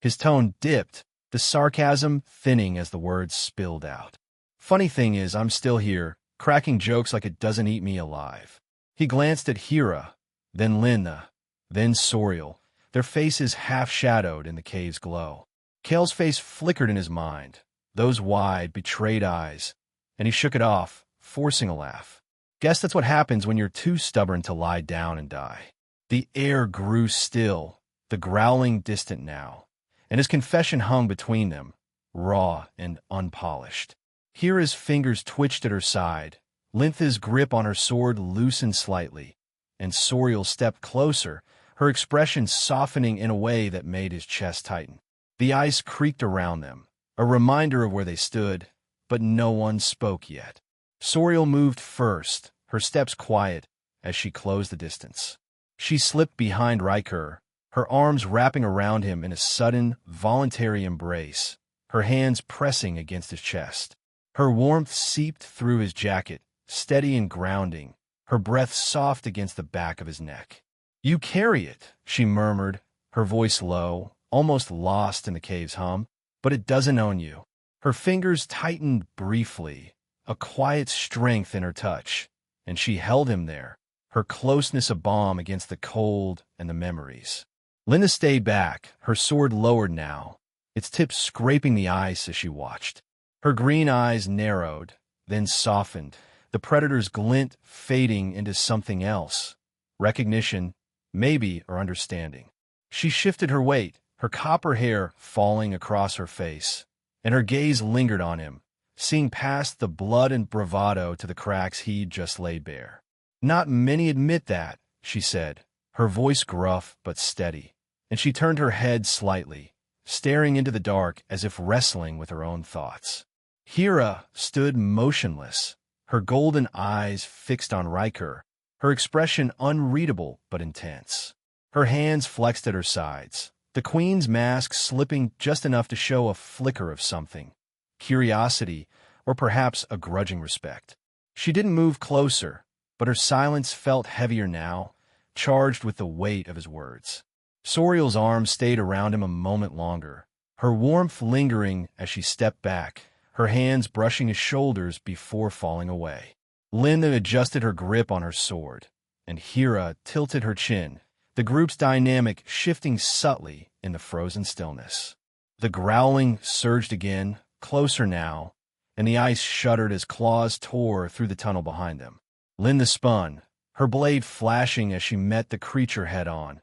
His tone dipped, the sarcasm thinning as the words spilled out. "Funny thing is, I'm still here, cracking jokes like it doesn't eat me alive." He glanced at Xhera, then Lintha, then Sorael, their faces half-shadowed in the cave's glow. Kale's face flickered in his mind, those wide, betrayed eyes, and he shook it off, forcing a laugh. "Guess that's what happens when you're too stubborn to lie down and die." The air grew still, the growling distant now, and his confession hung between them, raw and unpolished. Xhera's fingers twitched at her side, Lintha's grip on her sword loosened slightly, and Sorael stepped closer, her expression softening in a way that made his chest tighten. The ice creaked around them, a reminder of where they stood, but no one spoke yet. Sorael moved first, her steps quiet, as she closed the distance. She slipped behind Ryker, her arms wrapping around him in a sudden, voluntary embrace, her hands pressing against his chest. Her warmth seeped through his jacket, steady and grounding, her breath soft against the back of his neck. "You carry it," she murmured, her voice low, almost lost in the cave's hum, "but it doesn't own you." Her fingers tightened briefly, a quiet strength in her touch, and she held him there, her closeness a balm against the cold and the memories. Lintha stayed back, her sword lowered now, its tip scraping the ice as she watched. Her green eyes narrowed, then softened, the predator's glint fading into something else. Recognition, maybe, or understanding. She shifted her weight, her copper hair falling across her face, and her gaze lingered on him, seeing past the blood and bravado to the cracks he'd just laid bare. "Not many admit that," she said, her voice gruff but steady, and she turned her head slightly, staring into the dark as if wrestling with her own thoughts. Xhera stood motionless, her golden eyes fixed on Ryker, her expression unreadable but intense. Her hands flexed at her sides, the queen's mask slipping just enough to show a flicker of something. Curiosity, or perhaps a grudging respect. She didn't move closer, but her silence felt heavier now, charged with the weight of his words. Sorael's arms stayed around him a moment longer, her warmth lingering as she stepped back, her hands brushing his shoulders before falling away. Lintha adjusted her grip on her sword, and Xhera tilted her chin, the group's dynamic shifting subtly in the frozen stillness. The growling surged again, closer now, and the ice shuddered as claws tore through the tunnel behind them. Lintha spun, her blade flashing as she met the creature head-on,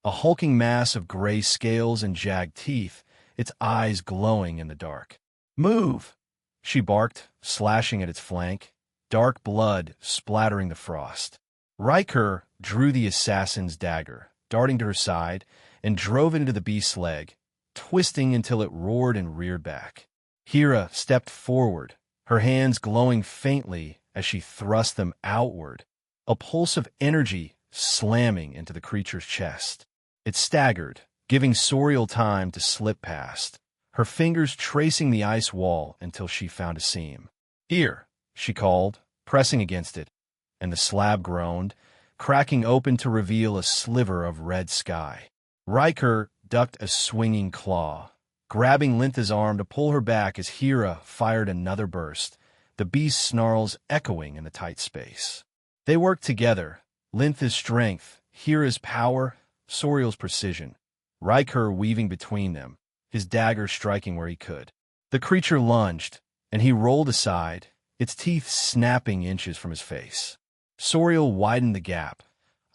a hulking mass of gray scales and jagged teeth, its eyes glowing in the dark. "Move!" she barked, slashing at its flank, dark blood splattering the frost. Ryker drew the assassin's dagger, darting to her side, and drove it into the beast's leg, twisting until it roared and reared back. Xhera stepped forward, her hands glowing faintly as she thrust them outward, a pulse of energy slamming into the creature's chest. It staggered, giving Sorael time to slip past, her fingers tracing the ice wall until she found a seam. "Here," she called, pressing against it, and the slab groaned, cracking open to reveal a sliver of red sky. Ryker ducked a swinging claw, grabbing Lintha's arm to pull her back as Xhera fired another burst, the beast's snarls echoing in the tight space. They worked together, Lintha's strength, Xhera's power, Sorael's precision, Ryker weaving between them, his dagger striking where he could. The creature lunged, and he rolled aside, its teeth snapping inches from his face. Sorael widened the gap,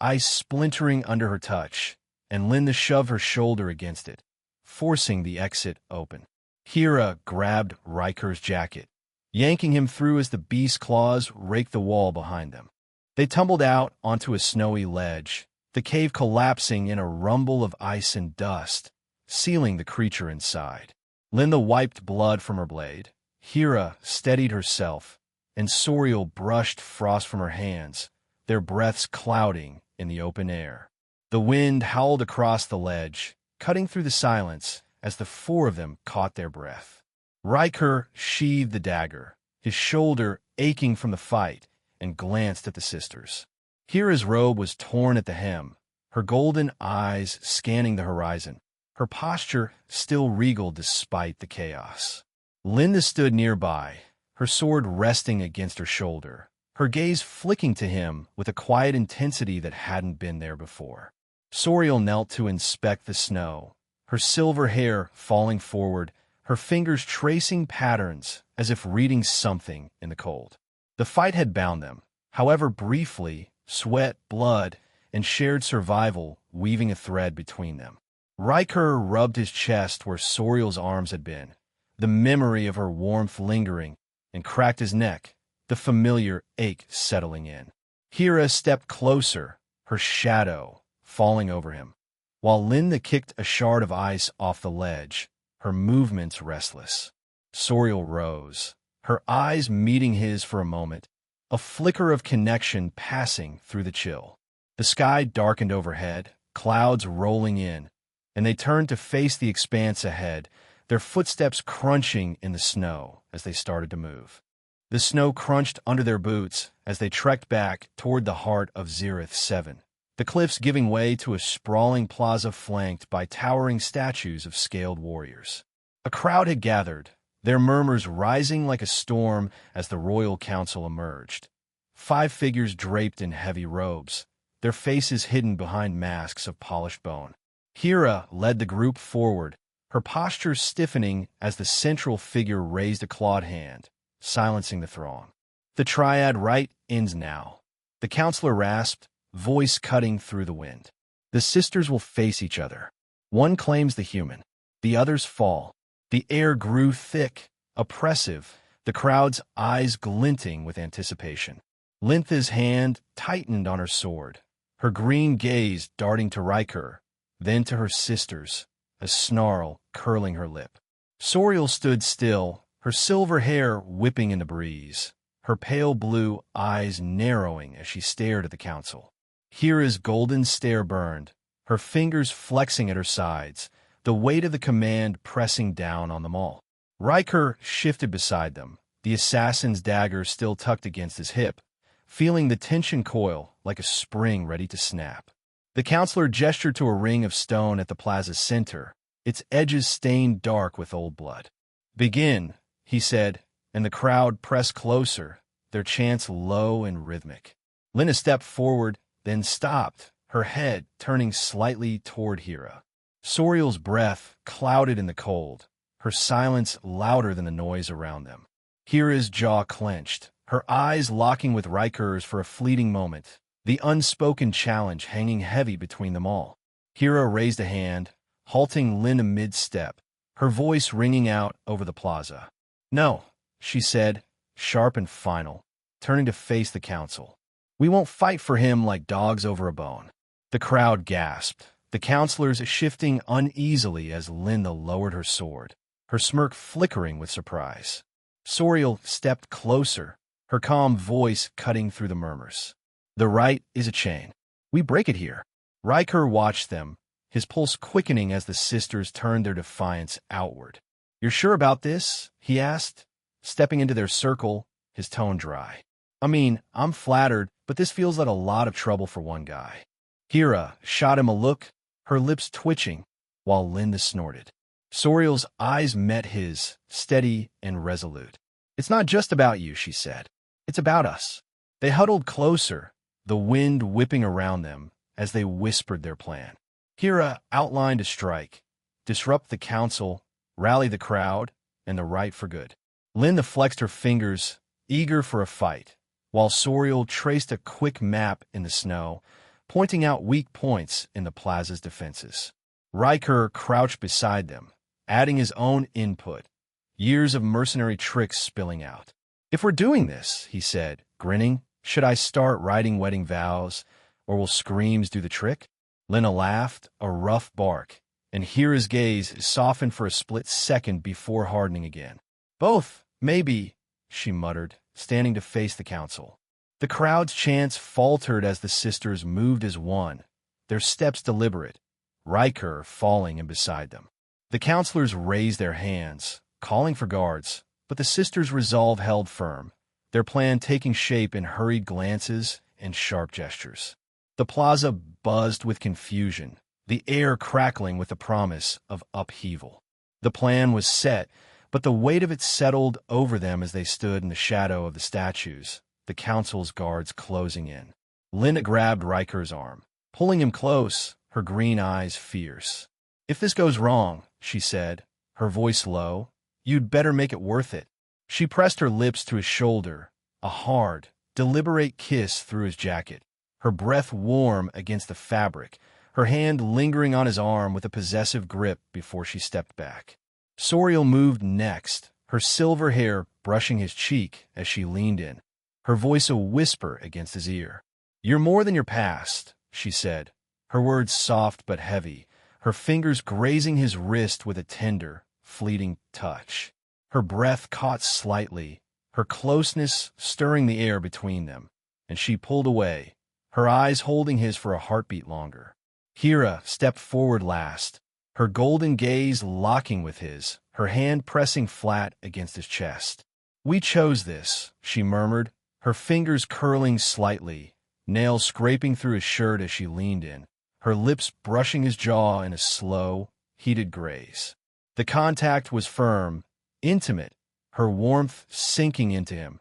ice splintering under her touch, and Lintha shoved her shoulder against it, forcing the exit open. Xhera grabbed Ryker's jacket, yanking him through as the beast's claws raked the wall behind them. They tumbled out onto a snowy ledge, the cave collapsing in a rumble of ice and dust, sealing the creature inside. Lintha wiped blood from her blade, Xhera steadied herself, and Sorael brushed frost from her hands, their breaths clouding in the open air. The wind howled across the ledge, cutting through the silence as the four of them caught their breath. Ryker sheathed the dagger, his shoulder aching from the fight, and glanced at the sisters. Xhera's robe was torn at the hem, her golden eyes scanning the horizon, her posture still regal despite the chaos. Lintha stood nearby, her sword resting against her shoulder, her gaze flicking to him with a quiet intensity that hadn't been there before. Sorael knelt to inspect the snow, her silver hair falling forward, her fingers tracing patterns as if reading something in the cold. The fight had bound them, however briefly, sweat, blood, and shared survival weaving a thread between them. Ryker rubbed his chest where Sorael's arms had been, the memory of her warmth lingering, and cracked his neck, the familiar ache settling in. Xhera stepped closer, her shadow falling over him. While Lintha kicked a shard of ice off the ledge, her movements restless. Sorael rose, her eyes meeting his for a moment, a flicker of connection passing through the chill. The sky darkened overhead, clouds rolling in, and they turned to face the expanse ahead, their footsteps crunching in the snow as they started to move. The snow crunched under their boots as they trekked back toward the heart of Xhera 7, the cliffs giving way to a sprawling plaza flanked by towering statues of scaled warriors. A crowd had gathered, their murmurs rising like a storm as the royal council emerged. 5 figures draped in heavy robes, their faces hidden behind masks of polished bone. Xhera led the group forward, her posture stiffening as the central figure raised a clawed hand, silencing the throng. "The Triad Rite ends now," the counselor rasped, voice cutting through the wind. "The sisters will face each other. One claims the human, the others fall." The air grew thick, oppressive, the crowd's eyes glinting with anticipation. Lintha's hand tightened on her sword, her green gaze darting to Ryker, then to her sisters, a snarl curling her lip. Sorael stood still, her silver hair whipping in the breeze, her pale blue eyes narrowing as she stared at the council. Xhera's golden stare burned, her fingers flexing at her sides, the weight of the command pressing down on them all. Ryker shifted beside them, the assassin's dagger still tucked against his hip, feeling the tension coil like a spring ready to snap. The counselor gestured to a ring of stone at the plaza's center, its edges stained dark with old blood. "Begin," he said, and the crowd pressed closer, their chants low and rhythmic. Lintha stepped forward, then stopped, her head turning slightly toward Xhera. Sorael's breath clouded in the cold, her silence louder than the noise around them. Xhera's jaw clenched, her eyes locking with Ryker's for a fleeting moment, the unspoken challenge hanging heavy between them all. Xhera raised a hand, halting Lintha mid-step, her voice ringing out over the plaza. "No," she said, sharp and final, turning to face the council. "We won't fight for him like dogs over a bone." The crowd gasped, the counselors shifting uneasily as Lintha lowered her sword, her smirk flickering with surprise. Sorael stepped closer, her calm voice cutting through the murmurs. "The rite is a chain. We break it here." Ryker watched them, his pulse quickening as the sisters turned their defiance outward. "You're sure about this?" he asked, stepping into their circle, his tone dry. "I mean, I'm flattered, but this feels like a lot of trouble for one guy." Xhera shot him a look, her lips twitching, while Lintha snorted. Sorael's eyes met his, steady and resolute. "It's not just about you," she said. "It's about us." They huddled closer, the wind whipping around them as they whispered their plan. Xhera outlined a strike, disrupt the council, rally the crowd, and the rite for good. Lintha flexed her fingers, eager for a fight, while Sorael traced a quick map in the snow, pointing out weak points in the plaza's defenses. Ryker crouched beside them, adding his own input, years of mercenary tricks spilling out. "If we're doing this," he said, grinning, "should I start writing wedding vows, or will screams do the trick?" Lintha laughed, a rough bark, and Xhera's gaze softened for a split second before hardening again. "Both, maybe," she muttered, standing to face the council. The crowd's chants faltered as the sisters moved as one, their steps deliberate, Ryker falling in beside them. The counselors raised their hands, calling for guards, but the sisters' resolve held firm, their plan taking shape in hurried glances and sharp gestures. The plaza buzzed with confusion, the air crackling with the promise of upheaval. The plan was set, but the weight of it settled over them as they stood in the shadow of the statues, the council's guards closing in. Lintha grabbed Ryker's arm, pulling him close, her green eyes fierce. "If this goes wrong," she said, her voice low, "you'd better make it worth it." She pressed her lips to his shoulder, a hard, deliberate kiss through his jacket, her breath warm against the fabric, her hand lingering on his arm with a possessive grip before she stepped back. Sorael moved next, her silver hair brushing his cheek as she leaned in, her voice a whisper against his ear. "You're more than your past, she said, her words soft but heavy, her fingers grazing his wrist with a tender, fleeting touch. Her breath caught slightly, her closeness stirring the air between them, and she pulled away, her eyes holding his for a heartbeat longer. Xhera stepped forward last, her golden gaze locking with his, her hand pressing flat against his chest. "We chose this," she murmured, her fingers curling slightly, nails scraping through his shirt as she leaned in, her lips brushing his jaw in a slow, heated graze. The contact was firm, intimate, her warmth sinking into him,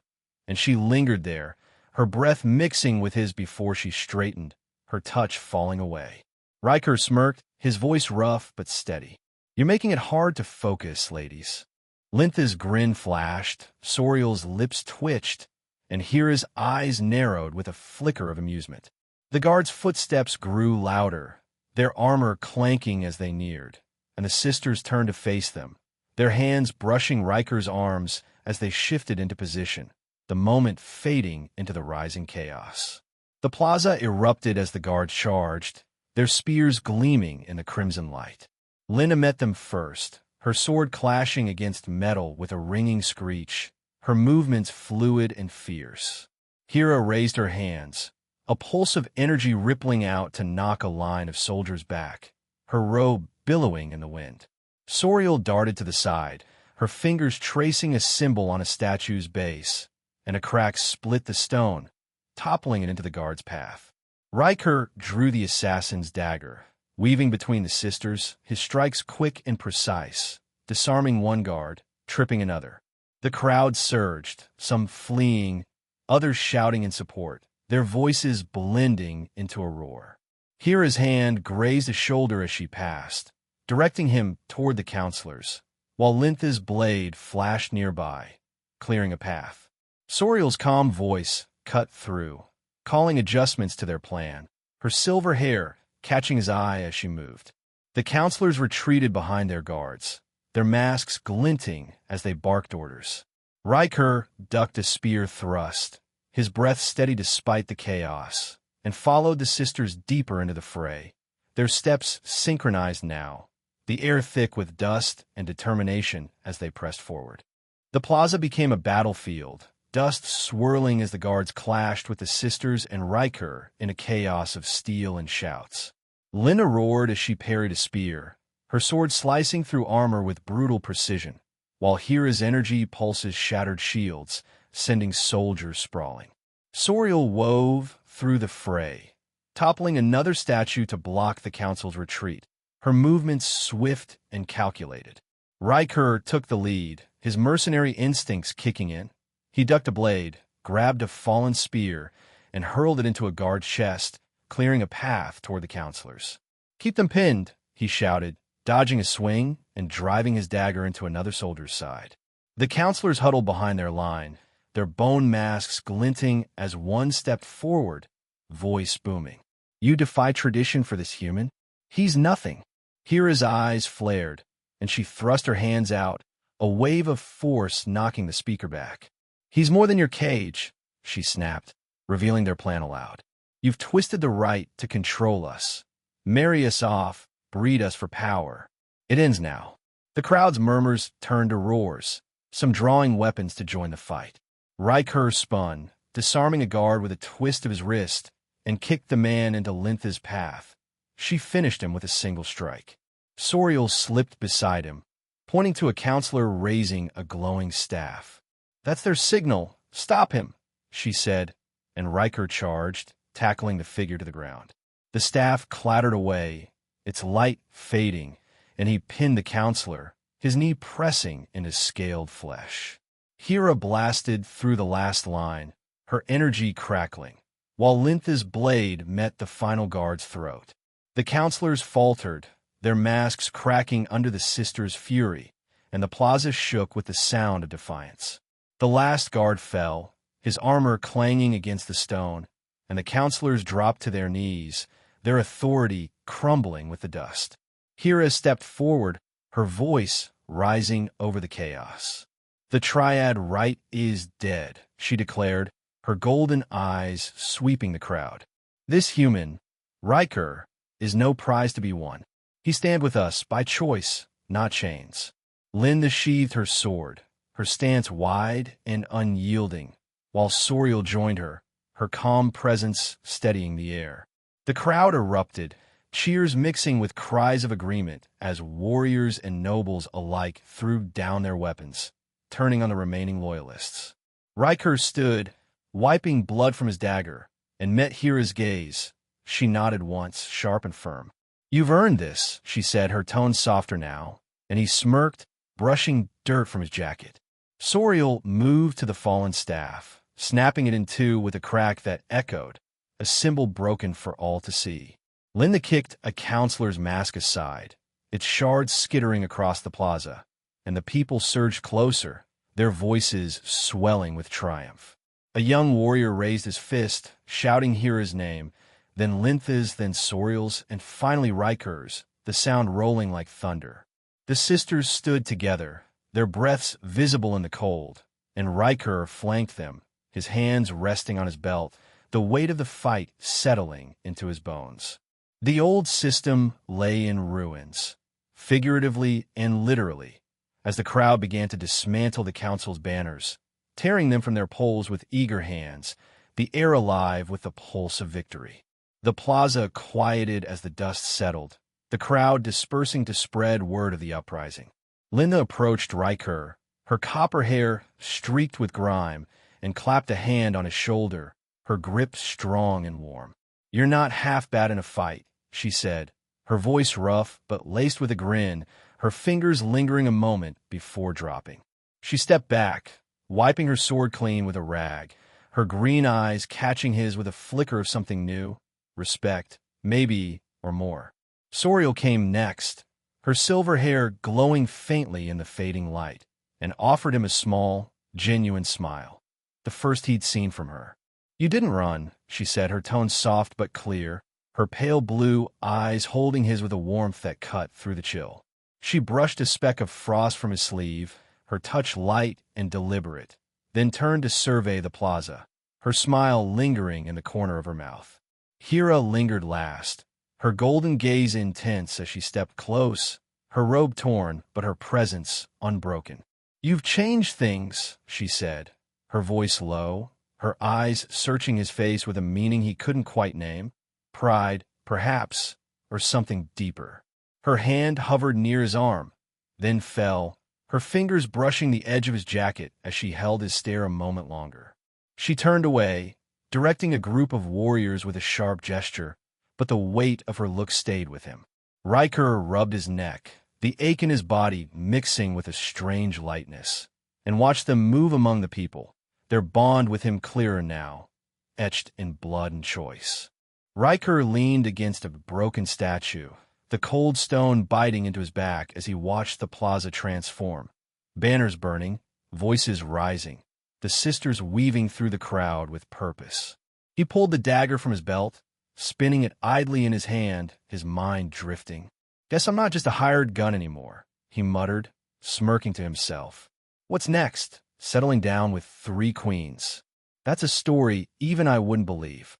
and she lingered there, her breath mixing with his before she straightened, her touch falling away. Ryker smirked, his voice rough but steady. "You're making it hard to focus, ladies." Lintha's grin flashed, Sorael's lips twitched, and Xhera's eyes narrowed with a flicker of amusement. The guards' footsteps grew louder, their armor clanking as they neared, and the sisters turned to face them, their hands brushing Ryker's arms as they shifted into position, the moment fading into the rising chaos. The plaza erupted as the guards charged, their spears gleaming in the crimson light. Lintha met them first, her sword clashing against metal with a ringing screech, her movements fluid and fierce. Xhera raised her hands, a pulse of energy rippling out to knock a line of soldiers back, her robe billowing in the wind. Sorael darted to the side, her fingers tracing a symbol on a statue's base, and a crack split the stone, toppling it into the guard's path. Ryker drew the assassin's dagger, weaving between the sisters, his strikes quick and precise, disarming one guard, tripping another. The crowd surged, some fleeing, others shouting in support, their voices blending into a roar. Xhera's hand grazed a shoulder as she passed, directing him toward the counselors, while Lintha's blade flashed nearby, clearing a path. Sorael's calm voice cut through, calling adjustments to their plan, her silver hair catching his eye as she moved. The counselors retreated behind their guards, their masks glinting as they barked orders. Ryker ducked a spear thrust, his breath steady despite the chaos, and followed the sisters deeper into the fray, their steps synchronized now, the air thick with dust and determination as they pressed forward. The plaza became a battlefield, dust swirling as the guards clashed with the sisters and Ryker in a chaos of steel and shouts. Lintha roared as she parried a spear, her sword slicing through armor with brutal precision, while Xhera's energy pulses shattered shields, sending soldiers sprawling. Sorael wove through the fray, toppling another statue to block the council's retreat, her movements swift and calculated. Ryker took the lead, his mercenary instincts kicking in. He ducked a blade, grabbed a fallen spear, and hurled it into a guard's chest, clearing a path toward the counselors. "Keep them pinned," he shouted, dodging a swing and driving his dagger into another soldier's side. The counselors huddled behind their line, their bone masks glinting as one stepped forward, voice booming. "You defy tradition for this human? He's nothing." Xhera's eyes flared, and she thrust her hands out, a wave of force knocking the speaker back. "He's more than your cage," she snapped, revealing their plan aloud. "You've twisted the right to control us, marry us off, breed us for power. It ends now." The crowd's murmurs turned to roars, some drawing weapons to join the fight. Ryker spun, disarming a guard with a twist of his wrist, and kicked the man into Lintha's path. She finished him with a single strike. Sorael slipped beside him, pointing to a counselor raising a glowing staff. "That's their signal. Stop him," she said, and Ryker charged, tackling the figure to the ground. The staff clattered away, its light fading, and he pinned the counselor, his knee pressing into scaled flesh. Xhera blasted through the last line, her energy crackling, while Lintha's blade met the final guard's throat. The counselors faltered, their masks cracking under the sisters' fury, and the plaza shook with the sound of defiance. The last guard fell, his armor clanging against the stone, and the counselors dropped to their knees, their authority crumbling with the dust. Xhera stepped forward, her voice rising over the chaos. "The Triad Rite is dead," she declared, her golden eyes sweeping the crowd. "This human, Ryker is no prize to be won. He stand with us by choice, not chains. Lintha sheathed her sword, her stance wide and unyielding, while Sorael joined her calm presence steadying the air. The crowd erupted, cheers mixing with cries of agreement as warriors and nobles alike threw down their weapons, turning on the remaining loyalists. Ryker stood, wiping blood from his dagger, and met Xhera's gaze. She nodded once, sharp and firm. "You've earned this," she said, her tone softer now, and he smirked, brushing dirt from his jacket. Sorael moved to the fallen staff, snapping it in two with a crack that echoed, a symbol broken for all to see. Lintha kicked a counselor's mask aside, its shards skittering across the plaza, and the people surged closer, their voices swelling with triumph. A young warrior raised his fist, shouting Xhera's name, then Lintha's, then Sorael's, and finally Ryker's, the sound rolling like thunder. The sisters stood together, their breaths visible in the cold, and Ryker flanked them, his hands resting on his belt, the weight of the fight settling into his bones. The old system lay in ruins, figuratively and literally, as the crowd began to dismantle the council's banners, tearing them from their poles with eager hands, the air alive with the pulse of victory. The plaza quieted as the dust settled, the crowd dispersing to spread word of the uprising. Lintha approached Ryker, her copper hair streaked with grime, and clapped a hand on his shoulder, her grip strong and warm. "You're not half bad in a fight," she said, her voice rough but laced with a grin, her fingers lingering a moment before dropping. She stepped back, wiping her sword clean with a rag, her green eyes catching his with a flicker of something new, respect, maybe, or more. Sorael came next, her silver hair glowing faintly in the fading light, and offered him a small, genuine smile, the first he'd seen from her. "You didn't run," she said, her tone soft but clear, her pale blue eyes holding his with a warmth that cut through the chill. She brushed a speck of frost from his sleeve, her touch light and deliberate, then turned to survey the plaza, her smile lingering in the corner of her mouth. Xhera lingered last, her golden gaze intense as she stepped close, her robe torn but her presence unbroken. "You've changed things," she said, her voice low, her eyes searching his face with a meaning he couldn't quite name. Pride, perhaps, or something deeper. Her hand hovered near his arm, then fell, her fingers brushing the edge of his jacket as she held his stare a moment longer. She turned away, directing a group of warriors with a sharp gesture, but the weight of her look stayed with him. Ryker rubbed his neck, the ache in his body mixing with a strange lightness, and watched them move among the people, their bond with him clearer now, etched in blood and choice. Ryker leaned against a broken statue, the cold stone biting into his back as he watched the plaza transform, banners burning, voices rising, the sisters weaving through the crowd with purpose. He pulled the dagger from his belt, spinning it idly in his hand, his mind drifting. "Guess I'm not just a hired gun anymore," he muttered, smirking to himself. "What's next? Settling down with 3 queens. That's a story even I wouldn't believe."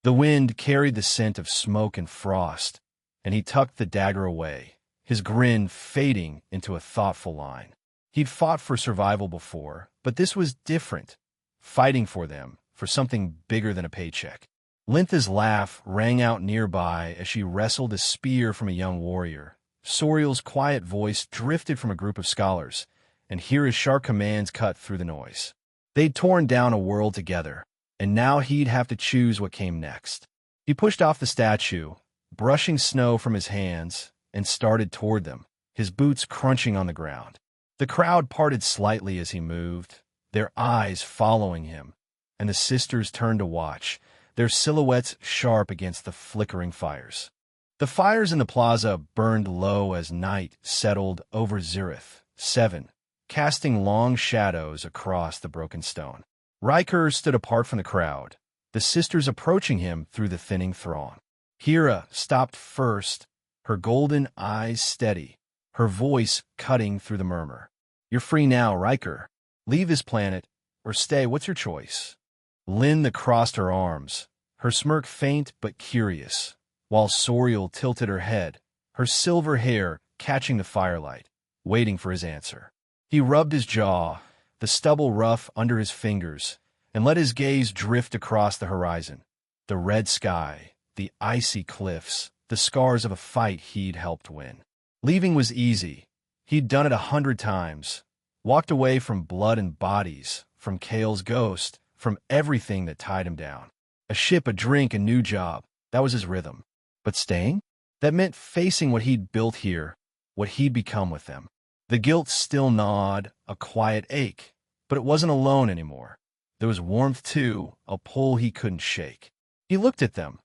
The wind carried the scent of smoke and frost, and he tucked the dagger away, his grin fading into a thoughtful line. He'd fought for survival before, but this was different, fighting for them, for something bigger than a paycheck. Lintha's laugh rang out nearby as she wrestled a spear from a young warrior. Sorael's quiet voice drifted from a group of scholars, and Xhera's sharp commands cut through the noise. They'd torn down a world together, and now he'd have to choose what came next. He pushed off the statue, brushing snow from his hands, and started toward them, his boots crunching on the ground. The crowd parted slightly as he moved, their eyes following him, and the sisters turned to watch, their silhouettes sharp against the flickering fires. The fires in the plaza burned low as night settled over Xhera 7, casting long shadows across the broken stone. Ryker stood apart from the crowd, the sisters approaching him through the thinning throng. Xhera stopped first, her golden eyes steady, her voice cutting through the murmur. "You're free now, Ryker. Leave this planet, or stay. What's your choice?" Lintha crossed her arms, her smirk faint but curious, while Sorael tilted her head, her silver hair catching the firelight, waiting for his answer. He rubbed his jaw, the stubble rough under his fingers, and let his gaze drift across the horizon. The red sky, the icy cliffs, the scars of a fight he'd helped win. Leaving was easy. He'd done it 100 times. Walked away from blood and bodies, from Kale's ghost, from everything that tied him down. A ship, a drink, a new job. That was his rhythm. But staying? That meant facing what he'd built here, what he'd become with them. The guilt still gnawed, a quiet ache, but it wasn't alone anymore. There was warmth too, a pull he couldn't shake. He looked at them.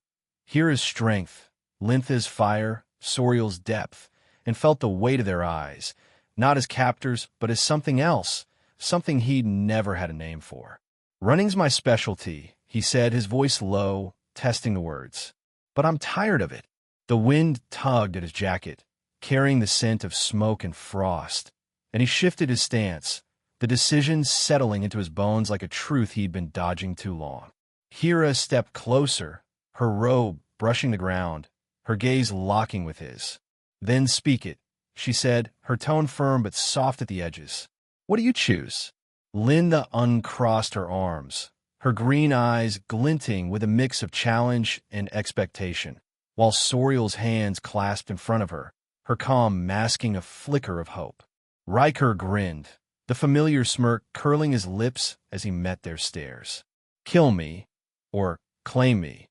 Xhera's strength, Lintha's fire, Sorael's depth, and felt the weight of their eyes, not as captors, but as something else, something he'd never had a name for. Running's my specialty, he said, his voice low, testing the words. But I'm tired of it. The wind tugged at his jacket, carrying the scent of smoke and frost, and he shifted his stance, the decision settling into his bones like a truth he'd been dodging too long. Xhera stepped closer, her robe brushing the ground, her gaze locking with his. Then speak it, she said, her tone firm but soft at the edges. What do you choose? Lintha uncrossed her arms, her green eyes glinting with a mix of challenge and expectation, while Sorael's hands clasped in front of her, her calm masking a flicker of hope. Ryker grinned, the familiar smirk curling his lips as he met their stares. Kill me, or claim me,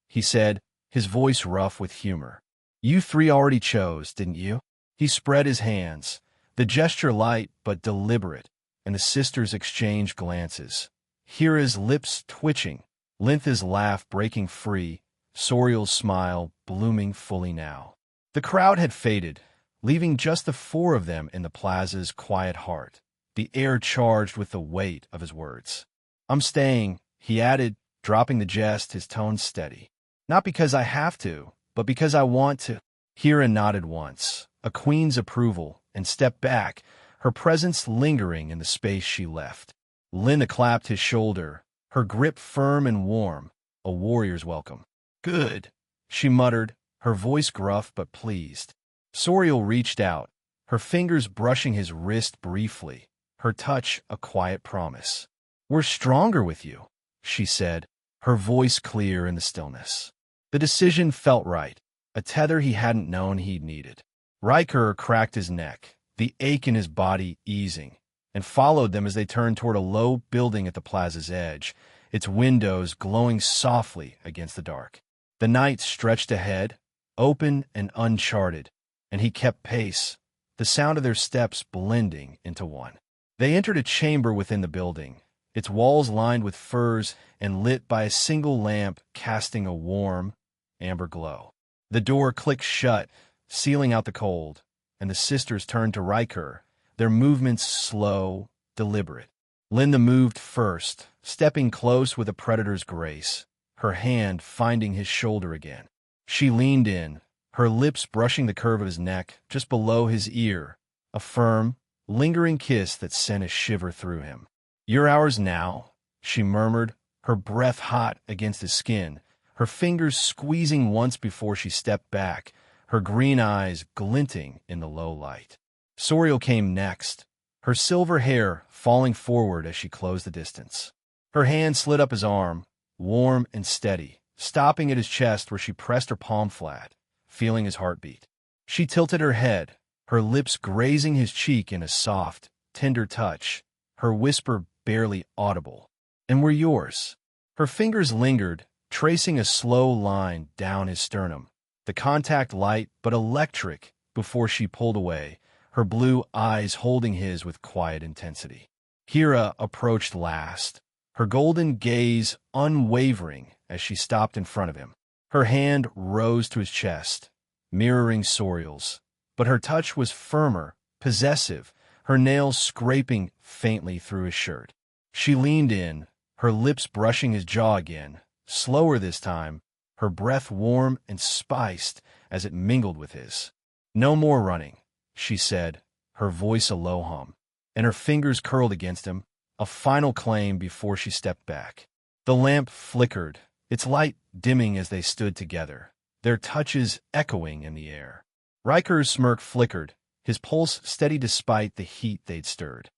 he said, his voice rough with humor. You three already chose, didn't you? He spread his hands, the gesture light but deliberate, and the sisters exchanged glances. Xhera's lips twitching, Lintha's laugh breaking free, Sorael's smile blooming fully now. The crowd had faded, leaving just the four of them in the Plaza's quiet heart, the air charged with the weight of his words. I'm staying, he added, dropping the jest, his tone steady. Not because I have to, but because I want to. Xhera nodded once, a queen's approval, and stepped back, her presence lingering in the space she left. Lintha clapped his shoulder, her grip firm and warm, a warrior's welcome. Good, she muttered, her voice gruff but pleased. Sorael reached out, her fingers brushing his wrist briefly, her touch a quiet promise. We're stronger with you, she said, her voice clear in the stillness. The decision felt right, a tether he hadn't known he'd needed. Ryker cracked his neck, the ache in his body easing, and followed them as they turned toward a low building at the Plaza's edge, its windows glowing softly against the dark. The night stretched ahead, open and uncharted, and he kept pace, the sound of their steps blending into one. They entered a chamber within the building, its walls lined with furs and lit by a single lamp casting a warm, amber glow. The door clicked shut, sealing out the cold, and the sisters turned to Ryker, their movements slow, deliberate. Lintha moved first, stepping close with a predator's grace, her hand finding his shoulder again. She leaned in, her lips brushing the curve of his neck just below his ear, a firm, lingering kiss that sent a shiver through him. You're ours now, she murmured, her breath hot against his skin, her fingers squeezing once before she stepped back, her green eyes glinting in the low light. Sorael came next, her silver hair falling forward as she closed the distance. Her hand slid up his arm, warm and steady, stopping at his chest where she pressed her palm flat, feeling his heartbeat. She tilted her head, her lips grazing his cheek in a soft, tender touch, her whisper barely audible. And we're yours. Her fingers lingered, tracing a slow line down his sternum, the contact light but electric before she pulled away, her blue eyes holding his with quiet intensity. Xhera approached last, her golden gaze unwavering as she stopped in front of him. Her hand rose to his chest, mirroring Sorael's, but her touch was firmer, possessive, her nails scraping faintly through his shirt. She leaned in, her lips brushing his jaw again, slower this time, her breath warm and spiced as it mingled with his. No more running, she said, her voice a low hum, and her fingers curled against him, a final claim before she stepped back. The lamp flickered, its light dimming as they stood together, their touches echoing in the air. Ryker's smirk flickered, his pulse steady despite the heat they'd stirred.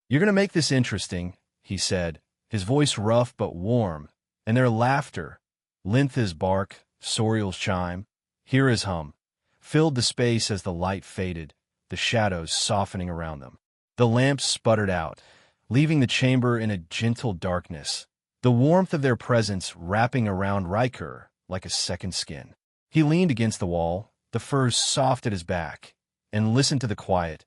"You're going to make this interesting," he said, his voice rough but warm, and their laughter, Lintha's bark, Sorael's chime, Xhera's hum, filled the space as the light faded, the shadows softening around them. The lamps sputtered out, leaving the chamber in a gentle darkness, the warmth of their presence wrapping around Ryker like a second skin. He leaned against the wall, the furs soft at his back, and listened to the quiet,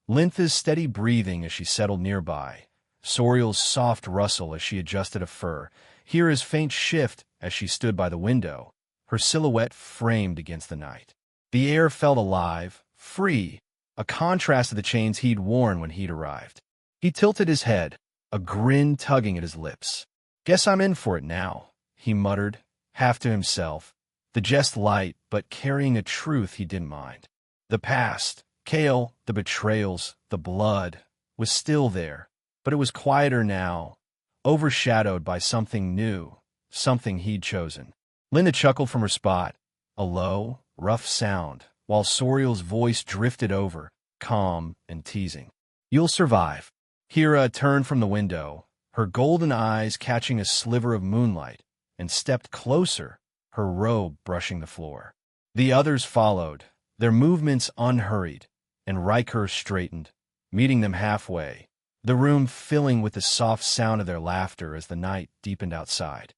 Lintha's steady breathing as she settled nearby, Sorael's soft rustle as she adjusted a fur, Xhera's faint shift as she stood by the window, her silhouette framed against the night. The air felt alive, free, a contrast to the chains he'd worn when he'd arrived. He tilted his head, a grin tugging at his lips. "Guess I'm in for it now," he muttered, half to himself, the jest light but carrying a truth he didn't mind. The past, Kale, the betrayals, the blood, was still there, but it was quieter now, overshadowed by something new, something he'd chosen. Lintha chuckled from her spot, a low, rough sound, while Sorael's voice drifted over, calm and teasing. "You'll survive." Xhera turned from the window, her golden eyes catching a sliver of moonlight, and stepped closer, her robe brushing the floor. The others followed, their movements unhurried, and Ryker straightened, meeting them halfway, the room filling with the soft sound of their laughter as the night deepened outside.